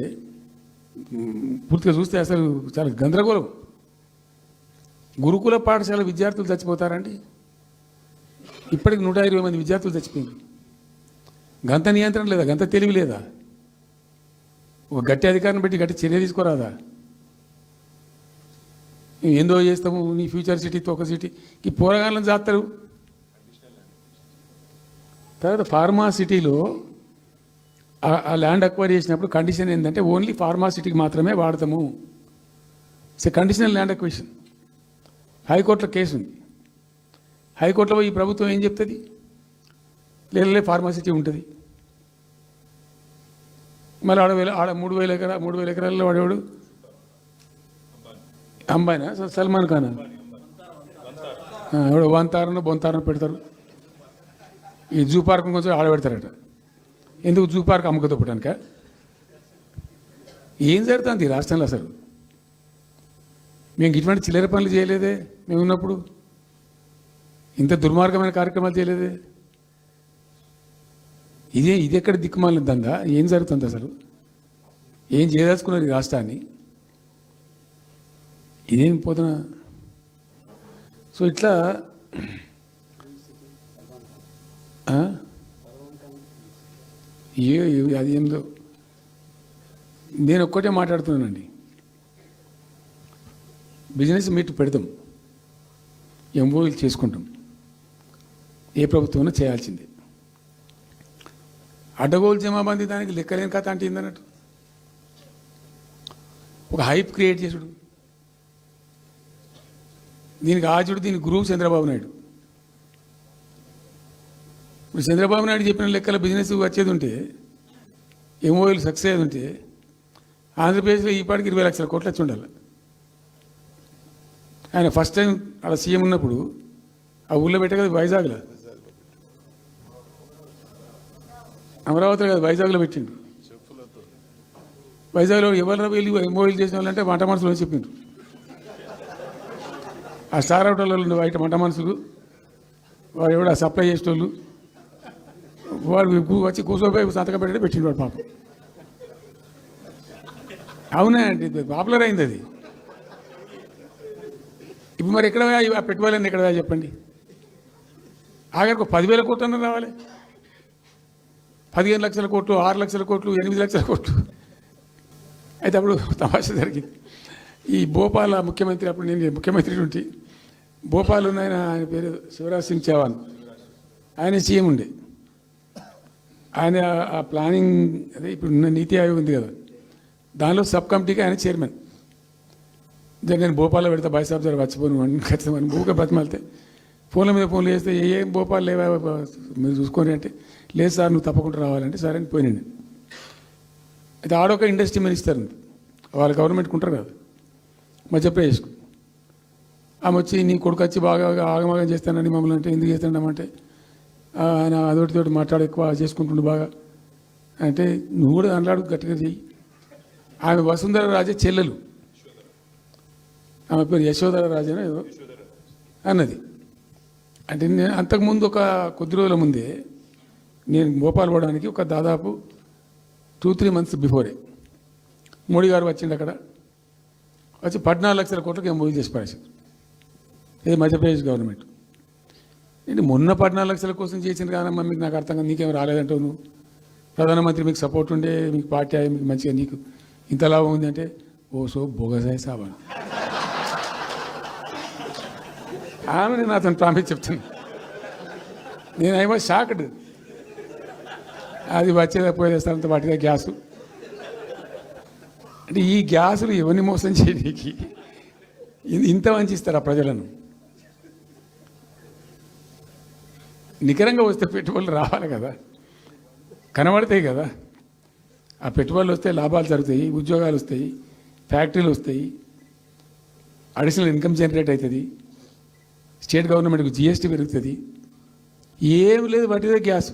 పూర్తిగా చూస్తే అసలు చాలా గందరగోళం. గురుకుల పాఠశాల విద్యార్థులు చచ్చిపోతారండి. ఇప్పటికి 120 మంది విద్యార్థులు చచ్చిపోయారు. గంత నియంత్రణ లేదా, గంత తెలివి లేదా? ఒక గట్టి అధికారిని పెట్టి గట్టి చర్య తీసుకోరాదా? ఏందో చేస్తాము, నీ ఫ్యూచర్ సిటీ, తోక సిటీ ఈ పోరగాళ్ళని చేస్తారు. తర్వాత ఫార్మా సిటీలో ఆ ల్యాండ్ అక్వైర్ చేసినప్పుడు కండిషన్ ఏంటంటే ఓన్లీ ఫార్మా సిటీకి మాత్రమే వాడతాము. It's a conditional land acquisition. హైకోర్టులో కేసు ఉంది. హైకోర్టులో ఈ ప్రభుత్వం ఏం చెప్తుంది? లేదు ఫార్మా సిటీ ఉంటుంది. మళ్ళీ ఆడ 3,000 ఎకరాల్లో వాడేవాడు అంబాయినా, సల్మాన్ ఖాన్ ఎవడు వంతారనో బొంతారనో పెడతారు. ఈ జూ పార్క్ కొంచెం ఆడబెడతారట. ఎందుకు జూ పార్క్ అమ్ముకదొప్పటానిక? ఏం జరుగుతుంది ఈ రాష్ట్రంలో అసలు? మేము ఇటువంటి చిల్లర పనులు చేయలేదే మేము ఉన్నప్పుడు, ఇంత దుర్మార్గమైన కార్యక్రమాలు చేయలేదే. ఇది ఎక్కడ దిక్కుమాలిన దందా? ఏం జరుగుతుంది అసలు? ఏం చేయదలుచుకున్నారు ఈ రాష్ట్రాన్ని? ఇదేం పోతున్నా. సో ఇట్లా అది ఏందో. నేను ఒక్కటే మాట్లాడుతున్నానండి. బిజినెస్ మీట్ పెడతాం, ఎంఓయూలు చేసుకుంటాం, ఏ ప్రభుత్వం చేయాల్సిందే. అడ్డగోలు జమాబందీ దానికి లెక్కలేని కథ అంటే ఏందన్నట్టు. ఒక హైప్ క్రియేట్ చేసుడు, దీనికి ఆచుడు, దీనికి గురువు చంద్రబాబు నాయుడు. ఇప్పుడు చంద్రబాబు నాయుడు చెప్పిన లెక్కల బిజినెస్ వచ్చేది ఉంటే, ఎంఓయూలు సక్సెస్ అయ్యేది ఉంటే, ఆంధ్రప్రదేశ్లో ఈ పాటికి 20 లక్షల కోట్లు వచ్చి ఉండాలి. ఆయన ఫస్ట్ టైం అలా సీఎం ఉన్నప్పుడు ఆ ఊళ్ళో పెట్టే కదా, వైజాగ్లో, అమరావతిలో కదా, వైజాగ్లో పెట్టిండు. వైజాగ్లో ఎవరు వెళ్ళి ఎంఓయూలు చేసిన వాళ్ళంటే వంట మనుషులు అని చెప్పిండ్రు. ఆ స్టార్ హోటల్లో బయట వంట మనుషులు, వాడు ఎవడు ఆ సప్లై చేసేటోళ్ళు, వాడు వచ్చి కూర్చోపోయి సంతకం పెట్టే పెట్టిండు వాడు పాపం. అవునా అండి, పాపులర్ అయింది అది. ఇప్పుడు మరి ఎక్కడ ఆ పెట్టుబడులన్నీ ఎక్కడ చెప్పండి? ఆఖరికి 10,000 కోట్లు అన్న రావాలి. 15 లక్షల కోట్లు, 6 లక్షల కోట్లు, 8 లక్షల కోట్లు. అయితే అప్పుడు తమాషా జరిగింది. ఈ భోపాల్ ముఖ్యమంత్రి, అప్పుడు నేను ముఖ్యమంత్రి ఉంటే, భోపాల్ ఉన్న ఆయన పేరు శివరాజ్ సింగ్ చౌహాన్, ఆయన సీఎం ఉండే. ఆయన ఆ ప్లానింగ్, అదే ఇప్పుడు నీతి ఆయోగ్ ఉంది కదా, దానిలో సబ్ కమిటీకి ఆయన చైర్మన్. నేను భోపాల్లో పెడతా, బాయ్సాబ్ జర వచ్చిపోను ఖచ్చితంగా భూగా బతిమాలితే, ఫోన్ల మీద ఫోన్లు చేస్తే ఏం భోపాల్ లేవా మీరు చూసుకొని అంటే, లేదు సార్ నువ్వు తప్పకుండా రావాలంటే సరే అని పోయినండి. అయితే ఆడొక ఇండస్ట్రీ మినిస్టర్ ఉంది, వాళ్ళ గవర్నమెంట్కి ఉంటారు కదా మధ్యప్రదేశ్కు. ఆమె వచ్చి నీ కొడుకు వచ్చి బాగా ఆగమాగం చేస్తానని మమ్మల్ని అంటే, ఎందుకు చేస్తాడమంటే ఆయన అదొకటితోటి మాట్లాడి ఎక్కువ చేసుకుంటుండు బాగా అంటే, నువ్వు కూడా అన్నాడు గట్టిగా చెయ్యి. ఆమె వసుంధర రాజే చెల్లెలు, ఆమె పేరు యశోధర రాజేనా ఏదో అన్నది. అంటే నేను అంతకుముందు ఒక కొద్ది రోజుల ముందే నేను భోపాల్ పోవడానికి ఒక దాదాపు 2-3 మంత్స్ బిఫోరే మోడీ గారు వచ్చిండు. అక్కడ వచ్చి 14 లక్షల కోట్లకి ఎంఓయూ చేసి పడేసారు. ఇది మధ్యప్రదేశ్ గవర్నమెంట్. ఏంటి మొన్న 14 లక్షల కోసం చేసింది కాదమ్మా, మీకు నాకు అర్థం కాదు, నీకేం రాలేదంటావు నువ్వు. ప్రధానమంత్రి మీకు సపోర్ట్ ఉండే, మీకు పార్టీ అయ్యి మీకు మంచిగా నీకు ఇంత లాభం ఉంది అంటే, ఓ సో బోగసాయి సాబా ఆమె నేను అతను ప్రామిస్ చెప్తాను. నేను ఐ వాజ్ షాక్డ్. అది వచ్చేదా పోయేస్తానంత వాటిగా గ్యాసు అంటే, ఈ గ్యాసులు ఎవరిని మోసం చేయడానికి ఇంత వంచిస్తారా ప్రజలను? నికరంగా వస్తే పెట్టుబడులు రావాలి కదా. కనబడతాయి కదా. ఆ పెట్టుబడులు వస్తే లాభాలు జరుగుతాయి, ఉద్యోగాలు వస్తాయి, ఫ్యాక్టరీలు వస్తాయి, అడిషనల్ ఇన్కమ్ జనరేట్ అవుతుంది, స్టేట్ గవర్నమెంట్కి జిఎస్టీ పెరుగుతుంది. ఏం లేదు, వాటిదే గ్యాస్.